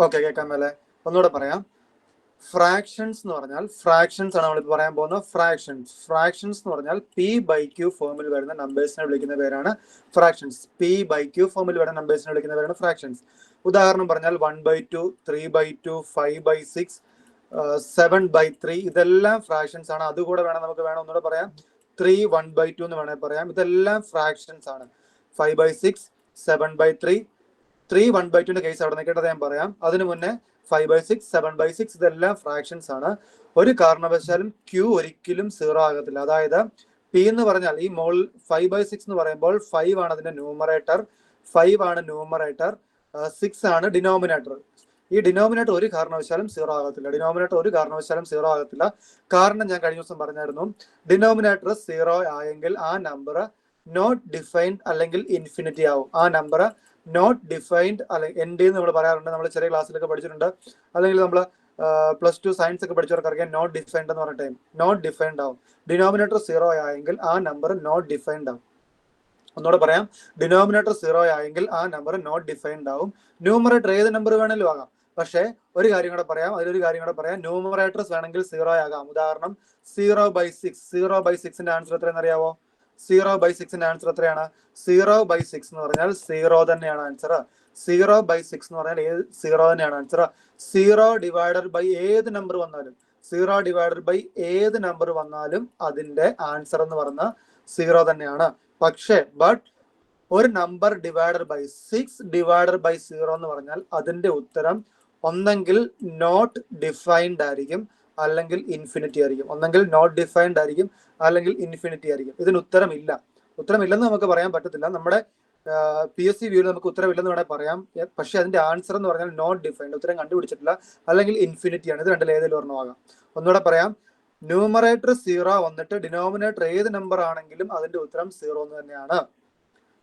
Okay, കേൾക്കാമല്ലേ? ഒന്നുകൂടെ പറയാം. Fractions എന്ന് പറഞ്ഞാൽ ഫ്രാക്ഷൻസ് ആണ് നമ്മളിപ്പോൾ പറയാൻ പോകുന്നത്. ഫ്രാക്ഷൻസ് എന്ന് പറഞ്ഞാൽ P/Q ഫോമിൽ വരുന്ന നമ്പേഴ്സിനെ വിളിക്കുന്ന പേരാണ് ഫ്രാക്ഷൻസ്. P/Q ഫോമിൽ വരുന്ന നമ്പേഴ്സിനെ വിളിക്കുന്ന പേരാണ് ഫ്രാക്ഷൻസ്. ഉദാഹരണം പറഞ്ഞാൽ 1/2, 3/2, 5/6, 7/3 ഇതെല്ലാം ഫ്രാക്ഷൻസ് ആണ്. അതുകൂടെ നമുക്ക് ഒന്നുകൂടെ പറയാം. 3 1/2 എന്ന് വേണമെങ്കിൽ പറയാം. ഇതെല്ലാം ഫ്രാക്ഷൻസ് ആണ്. 5/6, 7/3, 3 1/2 കേസ് അവിടെ നിൽക്കേണ്ടത് ഞാൻ പറയാം. അതിനു മുന്നേ 5/6, 7/6 ഇതെല്ലാം ഫ്രാക്ഷൻസ് ആണ്. ഒരു കാരണവശാലും Q ഒരിക്കലും 0 ആകത്തില്ല. അതായത് P എന്ന് പറഞ്ഞാൽ ഈ മോൾ 5/6 എന്ന് പറയുമ്പോൾ 5 ആണ് അതിന്റെ ന്യൂമറേറ്റർ, 5 ആണ് ന്യൂമറേറ്റർ, 6 ആണ് ഡിനോമിനേറ്റർ. ഈ ഡിനോമിനേറ്റർ ഒരു കാരണവശാലും 0 ആകത്തില്ല. കാരണം ഞാൻ കഴിഞ്ഞ ദിവസം പറഞ്ഞായിരുന്നു, ഡിനോമിനേറ്റർ 0 ആയെങ്കിൽ ആ നമ്പർ നോട്ട് ഡിഫൈൻഡ് അല്ലെങ്കിൽ ഇൻഫിനിറ്റി ആവും. ആ നമ്പർ നോട്ട് ഡിഫൈൻഡ് അല്ലെങ്കിൽ എൻഡ് എന്ന് നമ്മൾ പറയാറുണ്ട്. നമ്മൾ ചെറിയ ക്ലാസ്സിലൊക്കെ പഠിച്ചിട്ടുണ്ട്. അല്ലെങ്കിൽ നമ്മൾ +2 സയൻസ് ഒക്കെ പഠിച്ചവർക്ക് അറിയാം നോട്ട് ഡിഫൈൻഡ് എന്ന് പറഞ്ഞ ടൈം. നോട്ട് ഡിഫൈൻഡ് ആവും. ഡിനോമിനേറ്റർ 0 ആയെങ്കിൽ ആ നമ്പർ നോട്ട് ഡിഫൈൻഡ് ആവും. ഒന്നുകൂടെ പറയാം, ഡിനോമിനേറ്റർ 0 ആയെങ്കിൽ ആ നമ്പർ നോട്ട് ഡിഫൈൻഡ് ആവും. ന്യൂമറേറ്റർ ഏത് നമ്പർ വേണമെങ്കിലും ആകാം. പക്ഷേ അതിലൊരു കാര്യം കൂടെ പറയാം, ന്യൂമറേറ്റർസ് വേണമെങ്കിൽ 0 ആകാം. ഉദാഹരണം 0/6. 0/6ന്റെ ആൻസർ എത്രയെന്ന് അറിയാവോ? 0/6ന്റെ ആൻസർ എത്രയാണ്? 0/6 എന്ന് പറഞ്ഞാൽ 0 തന്നെയാണ് ആൻസർ. 0/6 എന്ന് പറഞ്ഞാൽ 0 തന്നെയാണ് ആൻസർ. 0 ഡിവൈഡഡ് ബൈ ഏത് നമ്പർ വന്നാലും അതിന്റെ ആൻസർ എന്ന് പറഞ്ഞാൽ 0 തന്നെയാണ്. പക്ഷേ ഒരു നമ്പർ ഡിവൈഡഡ് ബൈ 0 എന്ന് പറഞ്ഞാൽ അതിന്റെ ഉത്തരം ഒന്നെങ്കിൽ നോട്ട് ഡിഫൈൻഡ് ആയിരിക്കും, അല്ലെങ്കിൽ ഇൻഫിനിറ്റി ആയിരിക്കും. ഇതിന് ഉത്തരമില്ലെന്ന് നമുക്ക് പറയാൻ പറ്റത്തില്ല. നമ്മുടെ PSC വ്യൂവിൽ നമുക്ക് ഉത്തരവില്ലെന്ന് വേണമെങ്കിൽ പറയാം. പക്ഷെ അതിന്റെ ആൻസർ എന്ന് പറഞ്ഞാൽ നോട്ട് ഡിഫൈൻഡ്, ഉത്തരം കണ്ടുപിടിച്ചിട്ടില്ല, അല്ലെങ്കിൽ ഇൻഫിനിറ്റി ആണ്. ഇത് രണ്ടിൽ ഏതെങ്കിലും ഒരെണ്ണമാകാം. ഒന്നുകൂടെ പറയാം, ന്യൂമറേറ്റർ 0 വന്നിട്ട് ഡിനോമിനേറ്റർ ഏത് നമ്പർ ആണെങ്കിലും അതിന്റെ ഉത്തരം 0 എന്ന് തന്നെയാണ്.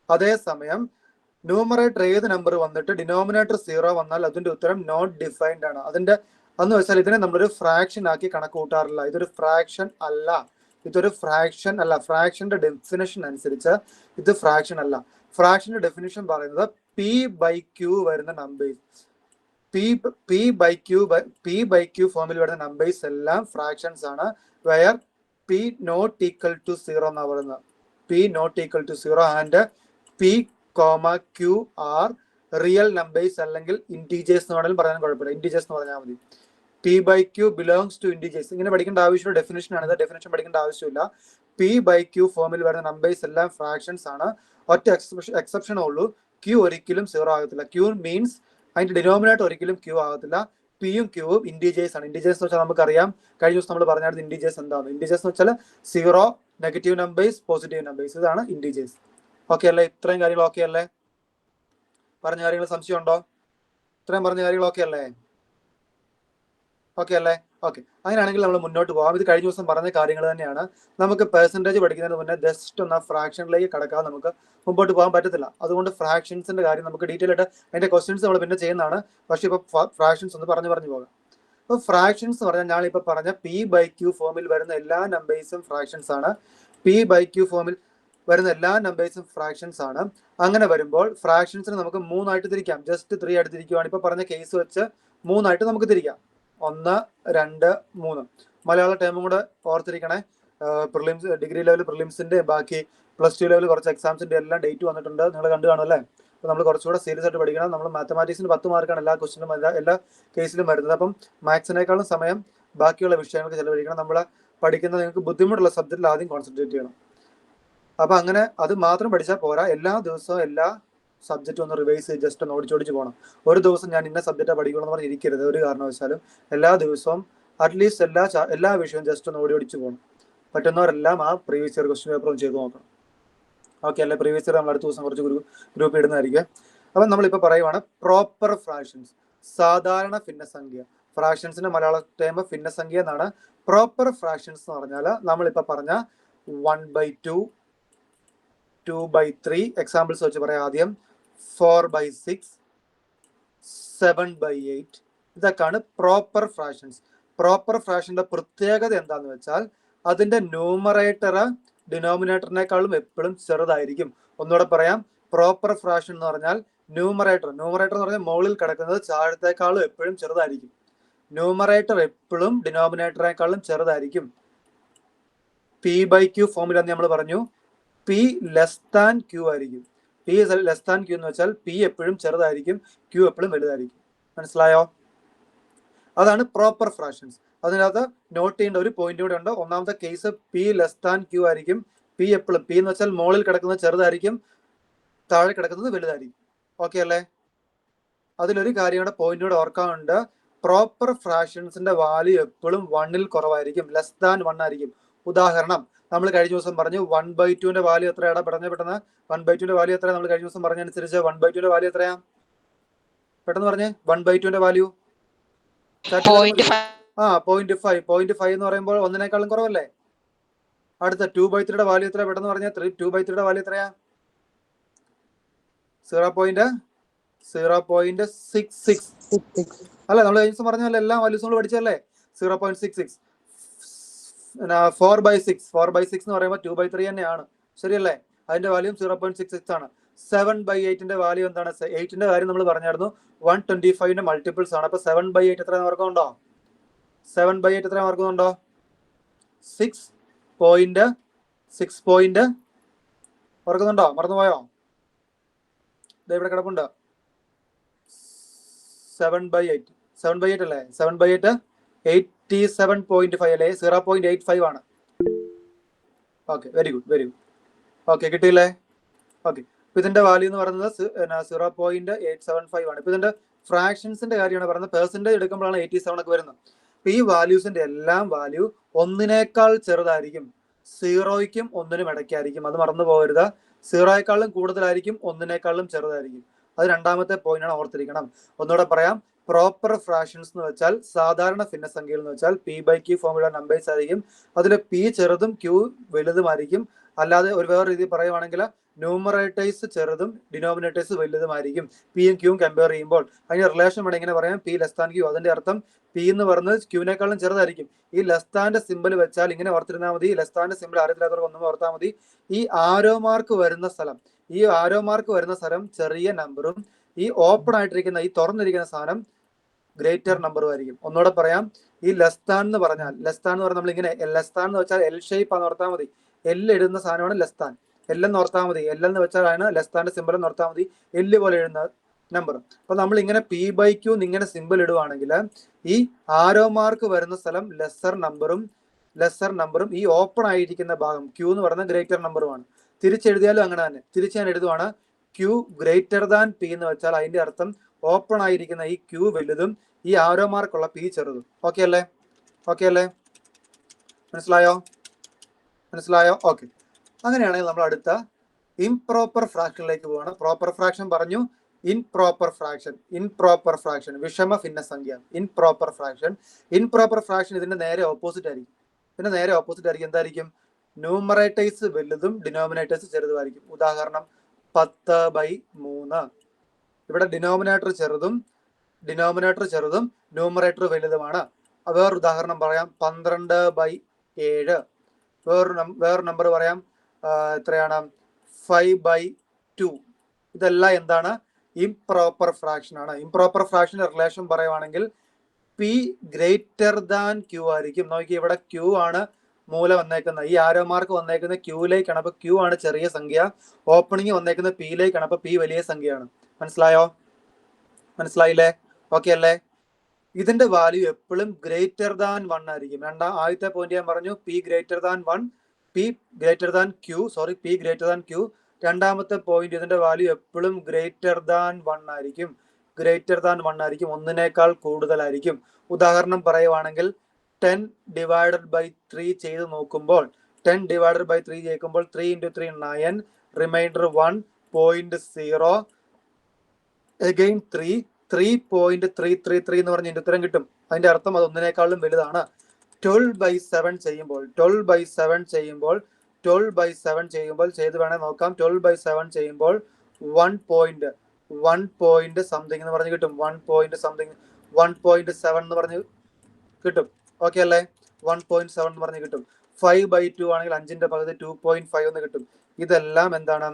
അതേസമയം ന്യൂമറേറ്റർ ഏത് നമ്പർ വന്നിട്ട് ഡിനോമിനേറ്റർ 0 വന്നാൽ അതിന്റെ ഉത്തരം നോട്ട് ഡിഫൈൻഡ് ആണ്. അന്ന് വെച്ചാൽ ഇതിനെ നമ്മളൊരു ഫ്രാക്ഷൻ ആക്കി കണക്ക് കൂട്ടാറില്ല. ഇതൊരു ഫ്രാക്ഷൻ അല്ല. ഫ്രാക്ഷന്റെ ഡെഫിനിഷൻ അനുസരിച്ച് ഇത് ഫ്രാക്ഷൻ അല്ല. ഫ്രാക്ഷന്റെ ഡെഫിനിഷൻ പറയുന്നത് P/Q വരുന്ന നമ്പേഴ്സ്, P/Q ഫോമിൽ വരുന്ന നമ്പേഴ്സ് എല്ലാം ഫ്രാക്ഷൻസ് ആണ്. Where P not equal to 0 എന്നാണ് പറയുന്നത്. P not equal to 0 and P, Q are real numbers അല്ലെങ്കിൽ ഇന്റീജേഴ്സ് എന്ന് വേണമെങ്കിലും പറയാൻ കുഴപ്പമില്ല. ഇന്റീജേഴ്സ് എന്ന് പറഞ്ഞാൽ മതി. P/Q belongs to integers. ഇങ്ങനെ പഠിക്കേണ്ട ആവശ്യമുള്ള ഡെഫിനിഷൻ ആണ്. ഡെഫിനിഷൻ പഠിക്കേണ്ട ആവശ്യമില്ല. P/Q ഫോമിൽ വരുന്ന നമ്പേഴ്സ് എല്ലാം ഫ്രാക്ഷൻസ് ആണ്. ഒറ്റ എക്സെപ്ഷനേ ഉള്ളൂ, Q ഒരിക്കലും 0 ആകത്തില്ല. Q മീൻസ് അതിന്റെ ഡിനോമിനേറ്റർ ഒരിക്കലും Q ആകത്തില്ല. Pയും Qവും ഇന്റീജേഴ്സ് ആണ്. ഇന്റീജേഴ്സ് എന്ന് വെച്ചാൽ നമുക്കറിയാം, കഴിഞ്ഞ ദിവസം നമ്മൾ പറഞ്ഞായിരുന്നു ഇന്റീജേഴ്സ് എന്താണ്. ഇന്റീജേഴ്സ് എന്ന് വെച്ചാൽ 0, നെഗറ്റീവ് നമ്പേഴ്സ്, പോസിറ്റീവ് നമ്പേഴ്സ്, ഇതാണ് ഇന്റീജേഴ്സ്. ഓക്കെ അല്ലേ? ഇത്രയും കാര്യങ്ങൾ ഓക്കെ അല്ലേ? പറഞ്ഞ കാര്യങ്ങൾ സംശയം ഉണ്ടോ? ഇത്രയും പറഞ്ഞ കാര്യങ്ങൾ ഓക്കെ അല്ലേ? ഓക്കെ അല്ലേ? ഓക്കെ, അങ്ങനെയാണെങ്കിൽ നമ്മൾ മുന്നോട്ട് പോകാം. ഇത് കഴിഞ്ഞ ദിവസം പറഞ്ഞ കാര്യങ്ങൾ തന്നെയാണ്. നമുക്ക് പെർസെൻറ്റേജ് പഠിക്കുന്നതിന് മുന്നേ ജസ്റ്റ് ഒന്ന് ഫ്രാക്ഷനിലേക്ക് കടക്കാതെ നമുക്ക് മുമ്പോട്ട് പോകാൻ പറ്റത്തില്ല. അതുകൊണ്ട് ഫ്രാക്ഷൻസിന്റെ കാര്യം നമുക്ക് ഡീറ്റെയിൽ ആയിട്ട് അതിന്റെ ക്വസ്റ്റ്യൻസ് നമ്മൾ പിന്നെ ചെയ്യുന്നതാണ്. പക്ഷേ ഇപ്പൊ ഫ്രാക്ഷൻസ് ഒന്ന് പറഞ്ഞു പോകാം. അപ്പോൾ ഫ്രാക്ഷൻസ് എന്ന് പറഞ്ഞാൽ ഞാനിപ്പോൾ പറഞ്ഞ P/Q ഫോമിൽ വരുന്ന എല്ലാ നമ്പേഴ്സും ഫ്രാക്ഷൻസ് ആണ്. P/Q ഫോമിൽ വരുന്ന എല്ലാ നമ്പേഴ്സും ഫ്രാക്ഷൻസ് ആണ്. അങ്ങനെ വരുമ്പോൾ ഫ്രാക്ഷൻസിന് നമുക്ക് 3 ആയിട്ട് തിരിക്കാം. ജസ്റ്റ് 3 ആയിട്ട് തിരിക്കുവാണ്. ഇപ്പൊ പറഞ്ഞ കേസ് വെച്ച് 3 ആയിട്ട് നമുക്ക് തിരിക്കാം. 1, 2, 3. മലയാള ടൈമും കൂടെ ഓർത്തിരിക്കണേ. പ്രിലിംസ്, ഡിഗ്രി ലെവൽ പ്രിലിംസിന്റെ ബാക്കി +2 ലെവൽ കുറച്ച് എക്സാംസിന്റെ എല്ലാം ഡേറ്റ് വന്നിട്ടുണ്ട്. നിങ്ങൾ കണ്ടു കാണും അല്ലേ? അപ്പോൾ നമ്മൾ കുറച്ചുകൂടെ സീരിയസ് ആയിട്ട് പഠിക്കണം. നമ്മൾ മാത്തമാറ്റിക്സിന് 10 മാർക്കാണ് എല്ലാ ക്വസ്റ്റിനും എല്ലാ കേസിലും വരുന്നത്. അപ്പം മാത്സിനേക്കാളും സമയം ബാക്കിയുള്ള വിഷയങ്ങൾക്ക് ചെലവഴിക്കണം. നമ്മൾ പഠിക്കുന്ന നിങ്ങൾക്ക് ബുദ്ധിമുട്ടുള്ള സബ്ജക്റ്റിൽ ആദ്യം കോൺസെൻട്രേറ്റ് ചെയ്യണം. അപ്പൊ അങ്ങനെ അത് മാത്രം പഠിച്ചാൽ പോരാ, എല്ലാ ദിവസവും എല്ലാ സബ്ജക്റ്റും ഒന്ന് റിവൈസ് ചെയ്ത് ജസ്റ്റ് ഒന്ന് ഓടിച്ചോടിച്ച് പോകണം. ഒരു ദിവസം ഞാൻ ഇന്ന സബ്ജക്റ്റാണ് പഠിക്കണം എന്ന് പറഞ്ഞ് ഇരിക്കരുത് ഒരു കാരണവശാലും. എല്ലാ ദിവസവും അറ്റ്ലീസ്റ്റ് എല്ലാ വിഷയവും ജസ്റ്റ് ഒന്ന് ഓടിച്ചു പോകണം. പറ്റുന്നവരെല്ലാം ആ പ്രീവിയസ് ഇയർ ക്വസ്റ്റ്യൻ പേപ്പർ ഒന്ന് ചെയ്ത് നോക്കണം. ഓക്കെ അല്ലേ? പ്രീവിയസ് ഇയർ നമ്മൾ അടുത്ത ദിവസം കുറച്ച് ഗ്രൂപ്പ് ഇടുന്നതായിരിക്കും. അപ്പം നമ്മളിപ്പോൾ പറയുവാണ് പ്രോപ്പർ ഫ്രാക്ഷൻസ്, സാധാരണ ഭിന്നസംഖ്യ. ഫ്രാക്ഷൻസിന്റെ മലയാള ടൈം ഭിന്നസംഖ്യ എന്നാണ്. പ്രോപ്പർ ഫ്രാക്ഷൻസ് എന്ന് പറഞ്ഞാൽ നമ്മളിപ്പോൾ പറഞ്ഞ 1/2, 2/3 എക്സാമ്പിൾസ് വെച്ച് പറയാം. ആദ്യം 4/6, 7/8 ഇതൊക്കെയാണ് പ്രോപ്പർ ഫ്രാക്ഷൻസ്. പ്രോപ്പർ ഫ്രാക്ഷന്റെ പ്രത്യേകത എന്താണെന്ന് വെച്ചാൽ അതിന്റെ ന്യൂമറേറ്റർ ഡിനോമിനേറ്ററിനേക്കാളും എപ്പോഴും ചെറുതായിരിക്കും. ഒന്നുകൂടെ പറയാം, പ്രോപ്പർ ഫ്രാക്ഷൻ എന്ന് പറഞ്ഞാൽ ന്യൂമറേറ്റർ എന്ന് പറഞ്ഞാൽ മുകളിൽ കിടക്കുന്നത് താഴത്തേക്കാളും എപ്പോഴും ചെറുതായിരിക്കും. ന്യൂമറേറ്റർ എപ്പോഴും ഡിനോമിനേറ്ററിനേക്കാളും ചെറുതായിരിക്കും. P/Q ഫോർമുല നമ്മൾ പറഞ്ഞു, P ലെസ് ദാൻ Q ആയിരിക്കും. P ലെസ് ദാൻ Q എന്ന് വെച്ചാൽ P എപ്പോഴും ചെറുതായിരിക്കും, Q എപ്പോഴും വലുതായിരിക്കും. മനസ്സിലായോ? അതാണ് പ്രോപ്പർ ഫ്രാക്ഷൻസ്. അതിനകത്ത് നോട്ട് ചെയ്യേണ്ട ഒരു പോയിന്റ് കൂടെ ഉണ്ട്. ഒന്നാമത്തെ case P less than Q ആയിരിക്കും. P എപ്പോഴും, P എന്ന് വെച്ചാൽ മുകളിൽ കിടക്കുന്നത് ചെറുതായിരിക്കും, താഴെ കിടക്കുന്നത് വലുതായിരിക്കും. ഓക്കെ അല്ലേ? അതിലൊരു കാര്യം കൂടെ പോയിന്റ് കൂടെ ഓർക്കാനുണ്ട്. പ്രോപ്പർ ഫ്രാക്ഷൻസിന്റെ വാല്യൂ എപ്പോഴും 1ൽ കുറവായിരിക്കും, ലെസ് ദാൻ 1 ആയിരിക്കും. ഉദാഹരണം നമ്മൾ കഴിഞ്ഞ ദിവസം പറഞ്ഞു 1/2 വാല്യൂ എത്രയാണ്? പെട്ടെന്ന് 1/2 വാല്യൂ എത്ര? നമ്മൾ കഴിഞ്ഞ ദിവസം പറഞ്ഞനുസരിച്ച് 1/2 വാല്യൂ എത്രയാ? പെട്ടെന്ന് പറഞ്ഞേ. 1/2 വാല്യൂ 0.5. 0.5 എന്ന് പറയുമ്പോൾ 1നേക്കാളും കുറവല്ലേ? അടുത്ത 2/3 വാല്യൂ എത്ര? പെട്ടെന്ന് പറഞ്ഞാൽ 2/3 വാല്യൂ എത്രയാ? 0.66 അല്ല, നമ്മൾ കഴിഞ്ഞ ദിവസം പറഞ്ഞല്ലേ, എല്ലാ വാല്യൂസും നമ്മൾ പഠിച്ചല്ലേ? 0.66. 4/6 എന്ന് പറയുമ്പോൾ 2/3 തന്നെയാണ്, ശരിയല്ലേ? അതിന്റെ വാല്യൂ 0.66 ആണ്. 7/8 വാല്യൂ എന്താണ്? 8ന്റെ കാര്യം നമ്മൾ പറഞ്ഞായിരുന്നു, 125 മൾട്ടിപ്പിൾസ് ആണ്. അപ്പൊ 7/8 എത്ര ഓർക്കുന്നുണ്ടോ? 7/8 എത്ര ഓർക്കുന്നുണ്ടോ? 6 ഓർക്കുന്നുണ്ടോ? മറന്നുപോയോ? ഇവിടെ കിടപ്പുണ്ട്. 7/8 അല്ലേ? 7/8 87.5 അല്ലേ? 0.85 ആണ്. Okay, very good. ഓക്കെ, കിട്ടിയില്ലേ? ഓക്കെ, ഇപ്പൊ ഇതിന്റെ വാല്യൂ എന്ന് പറയുന്നത് 0.875 ആണ്. ഇപ്പൊ ഇതിന്റെ ഫ്രാക്ഷൻസിന്റെ കാര്യമാണ് പറയുന്നത്. പെർസെന്റേജ് എടുക്കുമ്പോഴാണ് 87 ഒക്കെ വരുന്നത്. അപ്പൊ ഈ വാല്യൂസിന്റെ എല്ലാം വാല്യൂ 1നേക്കാൾ ചെറുതായിരിക്കും. 0യ്ക്കും 1നും ഇടയ്ക്കായിരിക്കും. അത് മറന്നു പോകരുത്. 0യേക്കാളും കൂടുതലായിരിക്കും, 1നേക്കാളും ചെറുതായിരിക്കും. അത് രണ്ടാമത്തെ പോയിന്റ് ആണ്, ഓർത്തിരിക്കണം. ഒന്നുകൂടെ പറയാം. പ്രോപ്പർ ഫ്രാക്ഷൻസ് എന്ന് വെച്ചാൽ സാധാരണ ഭിന്നസംഖ്യകൾ എന്ന് വെച്ചാൽ P/Q ഫോർമുല നമ്പേഴ്സ് ആയിരിക്കും. അതിൽ P ചെറുതും Q വലുതുമായിരിക്കും. അല്ലാതെ ഒരു വേറെ രീതിയിൽ പറയുവാണെങ്കിൽ ന്യൂമറേറ്റേഴ്സ് ചെറുതും ഡിനോമിനേറ്റേഴ്സ് വലുതുമായിരിക്കും. പിയും ക്യൂവും കമ്പയർ ചെയ്യുമ്പോൾ അതിന് റിലേഷൻ വേണം ഇങ്ങനെ പറയാം, P ലെസ് ദാൻ Q. അതിന്റെ അർത്ഥം P എന്ന് പറയുന്നത് Qനേക്കാളും ചെറുതായിരിക്കും. ഈ ലെസ് ദാന്റെ സിമ്പിൾ വെച്ചാൽ ഇങ്ങനെ ഓർത്തിരുന്നാൽ മതി. ലെസ് ദാന്റെ സിമ്പിൾ അറിയത്തില്ലാത്തവർക്ക് ഒന്നും ഓർത്താൽ മതി. ഈ ആരോ മാർക്ക് വരുന്ന സ്ഥലം ചെറിയ നമ്പറും ഈ ഓപ്പൺ ആയിട്ടിരിക്കുന്ന ഈ തുറന്നിരിക്കുന്ന സാധനം ഗ്രേറ്റർ നമ്പറും ആയിരിക്കും. ഒന്നുകൂടെ പറയാം. ഈ ലെസ് ദാൻ എന്ന് പറഞ്ഞാൽ നമ്മൾ ഇങ്ങനെ ലെസ് ദാൻ എന്ന് വെച്ചാൽ എൽ ഷേപ്പ് ആണ് ഓർത്താൽ മതി. എൽ ഇടുന്ന സാധനമാണ് ലെസ് ദാൻ. എൽ എന്ന് ഓർത്താൽ മതി. എൽ എന്ന് വെച്ചാൽ ആണ് ലെസ് ദാന്റെ സിമ്പിൾ എന്ന് ഓർത്താൽ മതി. എല്ല് പോലെ എഴുതുന്ന നമ്പർ. അപ്പൊ നമ്മൾ ഇങ്ങനെ P/Q ഇങ്ങനെ സിമ്പിൾ ഇടുവാണെങ്കിൽ ഈ ആരോ മാർക്ക് വരുന്ന സ്ഥലം ലെസ്സർ നമ്പറും ഈ ഓപ്പൺ ആയിരിക്കുന്ന ഭാഗം Q എന്ന് പറയുന്ന ഗ്രേറ്റർ നമ്പറുമാണ്. തിരിച്ചെഴുതിയാലും അങ്ങനെ തന്നെ. തിരിച്ച് ഞാൻ എഴുതുവാണ്, Q ഗ്രേറ്റർ ദാൻ P എന്ന് വെച്ചാൽ അതിന്റെ അർത്ഥം ഓപ്പൺ ആയിരിക്കുന്ന ഈ Q വലുതും ഈ ആരോ മാർക്കുള്ള P ചെറുതും. ഓക്കെ അല്ലേ? മനസ്സിലായോ? ഓക്കെ. അങ്ങനെയാണെങ്കിൽ നമ്മൾ അടുത്ത ഇംപ്രോപ്പർ ഫ്രാക്ഷനിലേക്ക് പോവാണ്. പ്രോപ്പർ ഫ്രാക്ഷൻ പറഞ്ഞു. ഇൻപ്രോപ്പർ ഫ്രാക്ഷൻ വിഷമ ഭിന്നസംഖ്യ. ഇൻപ്രോപ്പർ ഫ്രാക്ഷൻ ഇതിന്റെ നേരെ ഓപ്പോസിറ്റ് ആയിരിക്കും. എന്തായിരിക്കും? ന്യൂമറേറ്റേഴ്സ് വലുതും ഡിനോമിനേറ്റേഴ്സ് ചെറുതുമായിരിക്കും. ഉദാഹരണം 10/3. ഇവിടെ ഡിനോമിനേറ്റർ ചെറുതും ന്യൂമറേറ്റർ വലുതുമാണ്. വേറൊരു ഉദാഹരണം പറയാം, 12/7. വേറൊരു നമ്പർ പറയാം, എത്രയാണ്? 5/2. ഇതെല്ലാം എന്താണ്? ഇംപ്രോപ്പർ ഫ്രാക്ഷൻ ആണ്. ഇംപ്രോപ്പർ ഫ്രാക്ഷന്റെ റിലേഷൻ പറയുവാണെങ്കിൽ P ഗ്രേറ്റർ ദാൻ Q ആയിരിക്കും. നോക്കി, ഇവിടെ Q ആണ് മൂല വന്നേക്കുന്നത്. ഈ ആരോ മാർക്ക് വന്നേക്കുന്നത് Qയിലേക്കാണ്. അപ്പൊ Q ആണ് ചെറിയ സംഖ്യ. ഓപ്പണിംഗ് വന്നേക്കുന്നത് Pയിലേക്കാണ്. അപ്പൊ P വലിയ സംഖ്യയാണ്. മനസ്സിലായില്ലേ? ഓക്കെ അല്ലേ? ഇതിന്റെ വാല്യൂ എപ്പോഴും ഗ്രേറ്റർ ദാൻ 1 ആയിരിക്കും. ആദ്യത്തെ പോയിന്റ് ഞാൻ പറഞ്ഞു, P ഗ്രേറ്റർ ദാൻ Q. രണ്ടാമത്തെ പോയിന്റ്, ഇതിന്റെ വാല്യൂ എപ്പോഴും ഗ്രേറ്റർ ദാൻ 1 ആയിരിക്കും. 1നേക്കാൾ കൂടുതലായിരിക്കും. ഉദാഹരണം പറയുവാണെങ്കിൽ 10/3 ചെയ്ത് നോക്കുമ്പോൾ 3 into 3 9, റിമൈൻഡർ 1.0, അഗൈൻ 3.333 എന്ന് പറഞ്ഞ ഉത്തരം കിട്ടും. അതിന്റെ അർത്ഥം അത് 1നേക്കാളും വലുതാണ്. 12/7 ചെയ്യുമ്പോൾ ചെയ്ത് വേണേ നോക്കാം. 12/7 ചെയ്യുമ്പോൾ 1 സംതിങ് എന്ന് പറഞ്ഞ് കിട്ടും. 1.7 എന്ന് പറഞ്ഞ് കിട്ടും. ഓക്കെ അല്ലേ? 1.7 എന്ന് പറഞ്ഞ് കിട്ടും. 5/2 ആണെങ്കിൽ 5ന്റെ പകുതി 2.5 എന്ന് കിട്ടും. ഇതെല്ലാം എന്താണ്?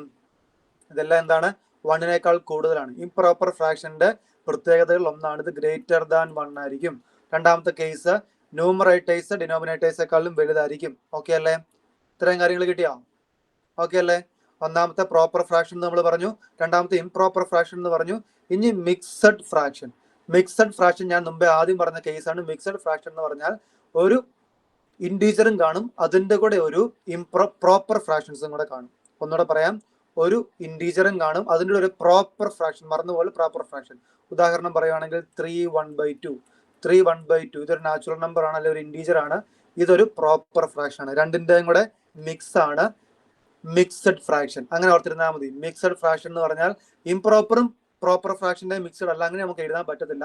1നേക്കാൾ കൂടുതലാണ്. ഇംപ്രോപ്പർ ഫ്രാക്ഷന്റെ പ്രത്യേകതകൾ ഒന്നാണ് ഇത് ഗ്രേറ്റർ ദാൻ 1 ആയിരിക്കും. രണ്ടാമത്തെ കേസ് ന്യൂമറേറ്റേഴ്സ് ഡിനോമിനേറ്റേഴ്സെക്കാളും വലുതായിരിക്കും. ഓക്കെ അല്ലേ? ഇത്രയും കാര്യങ്ങൾ കിട്ടിയോ? ഓക്കെ അല്ലേ? ഒന്നാമത്തെ പ്രോപ്പർ ഫ്രാക്ഷൻ നമ്മൾ പറഞ്ഞു, രണ്ടാമത്തെ ഇംപ്രോപ്പർ ഫ്രാക്ഷൻ എന്ന് പറഞ്ഞു. ഇനി മിക്സഡ് ഫ്രാക്ഷൻ. മിക്സഡ് ഫ്രാക്ഷൻ ഞാൻ മുമ്പേ ആദ്യം പറഞ്ഞ കേസാണ്. മിക്സഡ് ഫ്രാക്ഷൻ എന്ന് പറഞ്ഞാൽ ഒരു ഇൻറ്റീജറും കാണും, അതിൻ്റെ കൂടെ ഒരു പ്രോപ്പർ ഫ്രാക്ഷൻസും കൂടെ കാണും. ഒന്നുകൂടെ പറയാം, ഒരു ഇൻറ്റീജറും കാണും, അതിൻ്റെ ഒരു പ്രോപ്പർ ഫ്രാക്ഷൻ, മറന്നുപോലെ പ്രോപ്പർ ഫ്രാക്ഷൻ. ഉദാഹരണം പറയുകയാണെങ്കിൽ 3/1/2. 3/1/2 ഇതൊരു നാച്ചുറൽ നമ്പർ ആണ്, അല്ലെങ്കിൽ ഒരു ഇൻറ്റീജർ ആണ്. ഇതൊരു പ്രോപ്പർ ഫ്രാക്ഷൻ ആണ്. രണ്ടിൻ്റെയും കൂടെ മിക്സ് ആണ് മിക്സഡ് ഫ്രാക്ഷൻ. അങ്ങനെ ഓർത്തിരുന്നാൽ മതി. മിക്സഡ് ഫ്രാക്ഷൻ എന്ന് പറഞ്ഞാൽ ഇംപ്രോപ്പറും പ്രോപ്പർ ഫ്രാക്ഷൻ്റെയും മിക്സഡ് അല്ല, അങ്ങനെ നമുക്ക് എഴുതാൻ പറ്റത്തില്ല.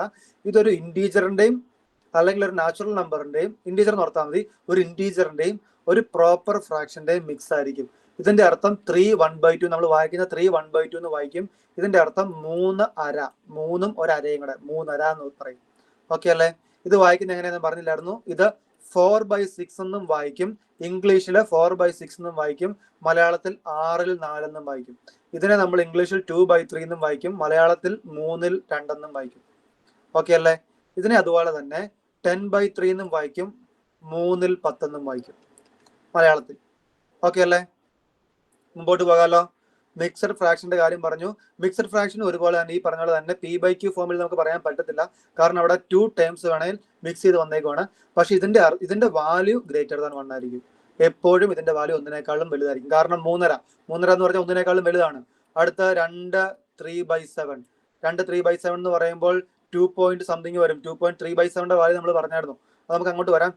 ഇതൊരു ഇൻറ്റീജറിൻ്റെയും അല്ലെങ്കിൽ ഒരു നാച്ചുറൽ നമ്പറിൻ്റെയും, ഇൻറ്റീജർ എന്ന് ഓർത്താൽ മതി, ഒരു ഇൻറ്റീജറിൻ്റെയും ഒരു പ്രോപ്പർ ഫ്രാക്ഷൻ്റെയും മിക്സ് ആയിരിക്കും. ഇതിന്റെ അർത്ഥം 3/1/2 നമ്മൾ വായിക്കുന്ന 3/1/2 എന്ന് വായിക്കും. ഇതിന്റെ അർത്ഥം 3 അര, 3ഉം ഒരു അരയും കൂടെ 3 അര എന്ന് പറയും. ഓക്കെ അല്ലേ? ഇത് വായിക്കുന്ന എങ്ങനെയാണെന്ന് പറഞ്ഞില്ലായിരുന്നു. ഇത് 4/6 എന്നും വായിക്കും, ഇംഗ്ലീഷില് 4/6 എന്നും വായിക്കും, മലയാളത്തിൽ 6/4 എന്നും വായിക്കും. ഇതിനെ നമ്മൾ ഇംഗ്ലീഷിൽ 2/3 എന്നും വായിക്കും, മലയാളത്തിൽ 3/2 എന്നും വായിക്കും. ഓക്കെ അല്ലേ? ഇതിനെ അതുപോലെ തന്നെ 10/3 എന്നും വായിക്കും, 3/10 എന്നും വായിക്കും മലയാളത്തിൽ. ഓക്കെ അല്ലേ? മുമ്പോട്ട് പോകാമല്ലോ. മിക്സഡ് ഫ്രാക്ഷന്റെ കാര്യം പറഞ്ഞു. മിക്സഡ് ഫ്രാക്ഷൻ ഒരുപോലെ തന്നെ ഈ പറഞ്ഞ പോലെ തന്നെ P/Q ഫോമിൽ നമുക്ക് പറയാൻ പറ്റത്തില്ല, കാരണം അവിടെ 2 ടേംസ് വേണമെങ്കിൽ മിക്സ് ചെയ്ത് വന്നേക്കുവാണ്. പക്ഷെ ഇതിന്റെ വാല്യൂ ഗ്രേറ്റർ ദാൻ 1 ആയിരിക്കും. എപ്പോഴും ഇതിന്റെ വാല്യൂ 1നേക്കാളും വലുതായിരിക്കും. കാരണം 3.5 എന്ന് പറഞ്ഞാൽ 1നേക്കാളും വലുതാണ്. അടുത്ത 2 3/7. 2 3/7 എന്ന് പറയുമ്പോൾ 2 പോയിന്റ് സംതിങ് വരും. 2.3/7 വാല്യൂ നമ്മൾ പറഞ്ഞായിരുന്നു. അത് നമുക്ക് അങ്ങോട്ട് വരാം.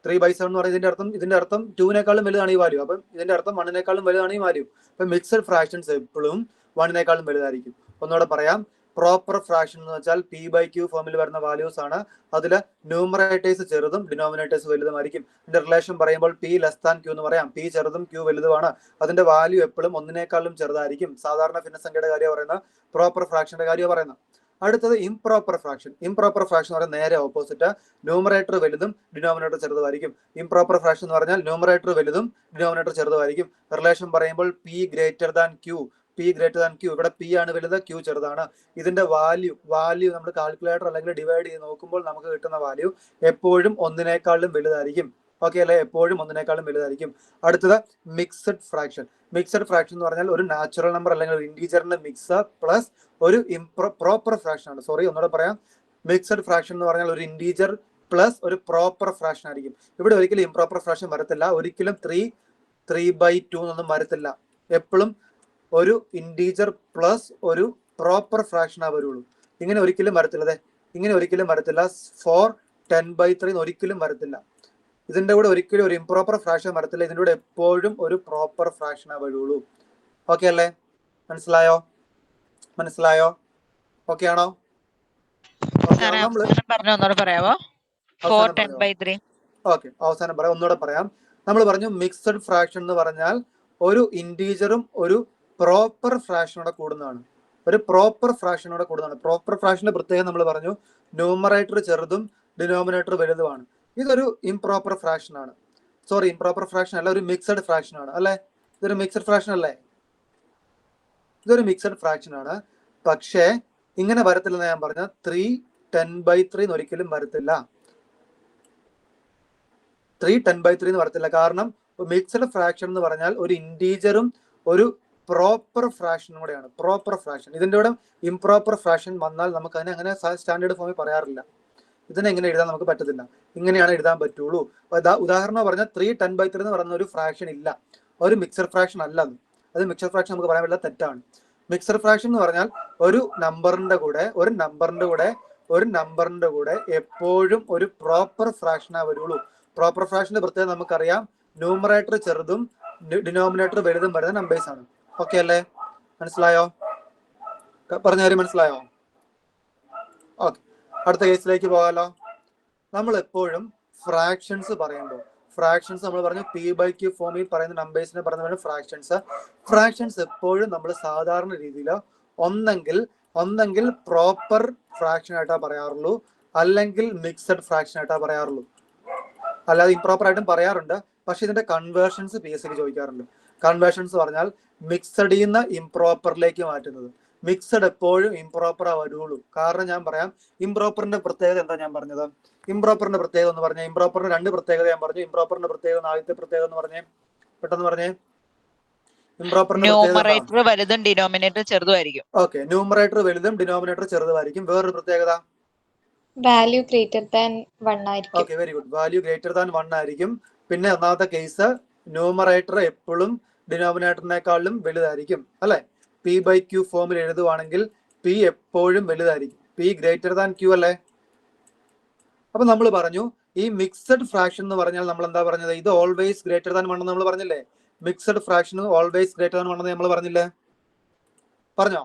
3/7 എന്ന് പറയുന്നത് ഇതിന്റെ അർത്ഥം 2നേക്കാളും വലുതാണ് ഈ വാല്യൂ. അപ്പം ഇതിന്റെ അർത്ഥം 1നേക്കാളും വലുതാണ് ഈ വാല്യൂ. അപ്പൊ മിക്സഡ് ഫ്രാക്ഷൻസ് എപ്പോഴും 1നേക്കാളും വലുതായിരിക്കും. ഒന്നുകൂടെ പറയാം, പ്രോപ്പർ ഫ്രാക്ഷൻ എന്ന് വെച്ചാൽ P/Q ഫോമിൽ വരുന്ന വാല്യൂസ് ആണ്. അതിൽ ന്യൂമറേറ്റേഴ്സ് ചെറുതും ഡിനോമിനേറ്റേഴ്സ് വലുതുമായിരിക്കും. ഇതിന്റെ റിലേഷൻ പറയുമ്പോൾ P<Q എന്ന് പറയാം. P ചെറുതും Q വലുതുമാണ്. അതിന്റെ വാല്യൂ എപ്പോഴും 1നേക്കാളും ചെറുതായിരിക്കും. സാധാരണ ഭിന്നസംഖ്യയുടെ കാര്യം പറയുന്ന, പ്രോപ്പർ ഫ്രാക്ഷന്റെ കാര്യം പറയുന്നത്. അടുത്തത് ഇംപ്രോപ്പർ ഫ്രാക്ഷൻ. ഇംപ്രോപ്പർ ഫ്രാക്ഷൻ എന്ന് പറയുന്നത് നേരെ ഓപ്പോസിറ്റ്. ന്യൂമറേറ്റർ വലുതും ഡിനോമിനേറ്റർ ചെറുതുമായിരിക്കും. ഇംപ്രോപ്പർ ഫ്രാക്ഷൻ എന്ന് പറഞ്ഞാൽ ന്യൂമറേറ്റർ വലുതും ഡിനോമിനേറ്റർ ചെറുതുമായിരിക്കും. റിലേഷൻ പറയുമ്പോൾ P>Q. P>Q. ഇവിടെ P ആണ് വലുത്, Q ചെറുതാണ്. ഇതിന്റെ വാല്യൂ നമ്മൾ കാൽക്കുലേറ്റർ അല്ലെങ്കിൽ ഡിവൈഡ് ചെയ്ത് നോക്കുമ്പോൾ നമുക്ക് കിട്ടുന്ന വാല്യൂ എപ്പോഴും 1നേക്കാളും വലുതായിരിക്കും. ഓക്കെ അല്ലെ? എപ്പോഴും 1നേക്കാളും വലുതായിരിക്കും. അടുത്തത് മിക്സഡ് ഫ്രാക്ഷൻ. മിക്സഡ് ഫ്രാക്ഷൻ എന്ന് പറഞ്ഞാൽ ഒരു നാച്ചുറൽ നമ്പർ അല്ലെങ്കിൽ ഒരു ഇൻറ്റീജറിന്റെ മിക്സ് പ്ലസ് ഒരു പ്രോപ്പർ ഫ്രാക്ഷൻ ആണ്. സോറി, ഒന്നുകൂടെ പറയാം. മിക്സഡ് ഫ്രാക്ഷൻ എന്ന് പറഞ്ഞാൽ ഒരു ഇൻറ്റീജർ പ്ലസ് ഒരു പ്രോപ്പർ ഫ്രാക്ഷൻ ആയിരിക്കും. ഇവിടെ ഒരിക്കലും ഇംപ്രോപ്പർ ഫ്രാക്ഷൻ വരത്തില്ല. ഒരിക്കലും 3/2 എന്നൊന്നും വരത്തില്ല. എപ്പോഴും ഒരു ഇൻറ്റീജർ പ്ലസ് ഒരു പ്രോപ്പർ ഫ്രാക്ഷനാ വരുള്ളൂ. ഇങ്ങനെ ഒരിക്കലും വരത്തില്ല. ഇങ്ങനെ ഒരിക്കലും വരത്തില്ല. 4/10/3 ഒരിക്കലും വരത്തില്ല. ഇതിന്റെ കൂടെ ഒരിക്കലും ഒരു ഇംപ്രോപ്പർ ഫ്രാക്ഷൻ വരത്തില്ല. ഇതിന്റെ കൂടെ എപ്പോഴും ഒരു പ്രോപ്പർ ഫ്രാക്ഷനാ വരുള്ളൂ. ഓക്കെ അല്ലേ? മനസ്സിലായോ? ഓക്കെ ആണോ? ഓക്കെ, അവസാനം പറയാം. ഒന്നുകൂടെ പറയാം. നമ്മൾ പറഞ്ഞു മിക്സഡ് ഫ്രാക്ഷൻ എന്ന് പറഞ്ഞാൽ ഒരു ഇൻറ്റീജറും ഒരു പ്രോപ്പർ ഫ്രാക്ഷനോടെ കൂടുന്നതാണ്. പ്രോപ്പർ ഫ്രാക്ഷന്റെ പ്രത്യേകം നമ്മൾ പറഞ്ഞു, ന്യൂമറേറ്റർ ചെറുതും ഡിനോമിനേറ്റർ വലുതുമാണ്. ഇതൊരു ഇംപ്രോപ്പർ ഫ്രാക്ഷൻ ആണ്. സോറി, ഇംപ്രോപ്പർ ഫ്രാക്ഷൻ അല്ല, ഒരു മിക്സഡ് ഫ്രാക്ഷൻ ആണ് അല്ലെ? ഇതൊരു മിക്സഡ് ഫ്രാക്ഷൻ അല്ലേ? ഇതൊരു മിക്സഡ് ഫ്രാക്ഷൻ ആണ്. പക്ഷേ ഇങ്ങനെ വരത്തില്ലെന്ന് ഞാൻ പറഞ്ഞ 3/10/3 ഒരിക്കലും വരത്തില്ല. 3/10/3 എന്ന് വരത്തില്ല. കാരണം മിക്സഡ് ഫ്രാക്ഷൻ എന്ന് പറഞ്ഞാൽ ഒരു ഇൻറ്റീജറും ഒരു പ്രോപ്പർ ഫ്രാക്ഷനും കൂടെയാണ്. Proper fraction. ഇതിന്റെ കൂടെ ഇംപ്രോപ്പർ ഫ്രാക്ഷൻ വന്നാൽ നമുക്ക് അതിനെ അങ്ങനെ സ്റ്റാൻഡേർഡ് ഫോമിൽ പറയാറില്ല. ഇതിനെ എങ്ങനെ എഴുതാൻ നമുക്ക് പറ്റത്തില്ല. ഇങ്ങനെയാണ് എഴുതാൻ പറ്റുള്ളൂ. ഉദാഹരണം പറഞ്ഞാൽ 3/10/3 എന്ന് പറയുന്ന ഒരു ഫ്രാക്ഷൻ ഇല്ല. ഒരു മിക്സഡ് ഫ്രാക്ഷൻ അല്ല അത് മിക്സഡ് ഫ്രാക്ഷൻ നമുക്ക് പറയാൻ പറ്റില്ല, തെറ്റാണ്. മിക്സഡ് ഫ്രാക്ഷൻ എന്ന് പറഞ്ഞാൽ ഒരു നമ്പറിന്റെ കൂടെ എപ്പോഴും ഒരു പ്രോപ്പർ ഫ്രാക്ഷനാ വരുള്ളൂ. പ്രോപ്പർ ഫ്രാക്ഷന്റെ പ്രത്യേകം നമുക്കറിയാം, ന്യൂമറേറ്റർ ചെറുതും ഡിനോമിനേറ്റർ വലുതും വരുന്ന നമ്പേഴ്സ് ആണ്. ഓക്കെ അല്ലേ? മനസ്സിലായോ? പറഞ്ഞ കാര്യം മനസ്സിലായോ? ഓക്കെ, അടുത്ത കേസിലേക്ക് പോകാലോ. നമ്മൾ എപ്പോഴും ഫ്രാക്ഷൻസ് പറയുമ്പോൾ നമ്മൾ പറഞ്ഞു P/Q ഫോമിൽ പറയുന്ന നമ്പേഴ്സിനെ പറയുന്നതാണ് ഫ്രാക്ഷൻസ് എപ്പോഴും നമ്മൾ സാധാരണ രീതിയിൽ ഒന്നെങ്കിൽ പ്രോപ്പർ ഫ്രാക്ഷൻ ആയിട്ടാ പറയാറുള്ളൂ, അല്ലെങ്കിൽ മിക്സഡ് ഫ്രാക്ഷൻ ആയിട്ടാ പറയാറുള്ളൂ. അല്ലാതെ ഇംപ്രോപ്പർ ആയിട്ടും പറയാറുണ്ട്. പക്ഷെ ഇതിന്റെ കൺവേർഷൻസ് PSC ചോദിക്കാറുണ്ട്. കൺവേർഷൻസ് പറഞ്ഞാൽ മിക്സഡിൽ നിന്ന് ഇംപ്രോപ്പറിലേക്ക് മാറ്റുന്നത്. മിക്സഡ് എപ്പോഴും ഇംപ്രോപ്പറാ വരുള്ളൂ. കാരണം ഞാൻ പറയാം, ഇംപ്രോപ്പറിന്റെ പ്രത്യേകത എന്താ ഞാൻ പറഞ്ഞത്. ഇംപ്രോപ്പറിന്റെ പ്രത്യേകത എന്ന് പറഞ്ഞാൽ, ഇംപ്രോപ്പറിന്റെ 2 പ്രത്യേകത ഞാൻ പറഞ്ഞു. ഇംപ്രോപ്പറിന്റെ പ്രത്യേകത, ആദ്യത്തെ പ്രത്യേകത എന്ന് പറഞ്ഞേ, പെട്ടെന്ന് പറഞ്ഞേ. ഇംപ്രോപ്പറിന്റെ പ്രത്യേകത ന്യൂമറേറ്റർ വലുതും ഡിനോമിനേറ്റർ ചെറുതുമായിരിക്കും. ഓക്കെ, ന്യൂമറേറ്റർ വലുതും ഡിനോമിനേറ്റർ ചെറുതുമായിരിക്കും. വേറൊരു പ്രത്യേകത, വാല്യൂ ഗ്രേറ്റർ ദാൻ 1 ആയിരിക്കും. Okay, very good. Value greater than 1 ആയിരിക്കും. പിന്നെ ഒന്നാമത്തെ കേസ്, ന്യൂമറേറ്റർ എപ്പോഴും ഡിനോമിനേറ്ററിനേക്കാളും വലുതായിരിക്കും, അല്ലെ? പി ബൈ ക്യൂ ഫോമിൽ എഴുതുവാണെങ്കിൽ പി എപ്പോഴും വലുതായിരിക്കും. പി ഗ്രേറ്റർ ദാൻ ക്യൂ അല്ലേ? അപ്പൊ നമ്മൾ പറഞ്ഞു ഈ മിക്സഡ് ഫ്രാക്ഷൻ എന്ന് പറഞ്ഞാൽ നമ്മൾ എന്താ പറഞ്ഞത്, ഇത് ഓൾവേസ് ഗ്രേറ്റർ ദാൻ 1 എന്ന് നമ്മൾ പറഞ്ഞില്ലേ? Mixed fraction always greater than 1 എന്ന് നമ്മൾ പറഞ്ഞില്ലേ? പറഞ്ഞു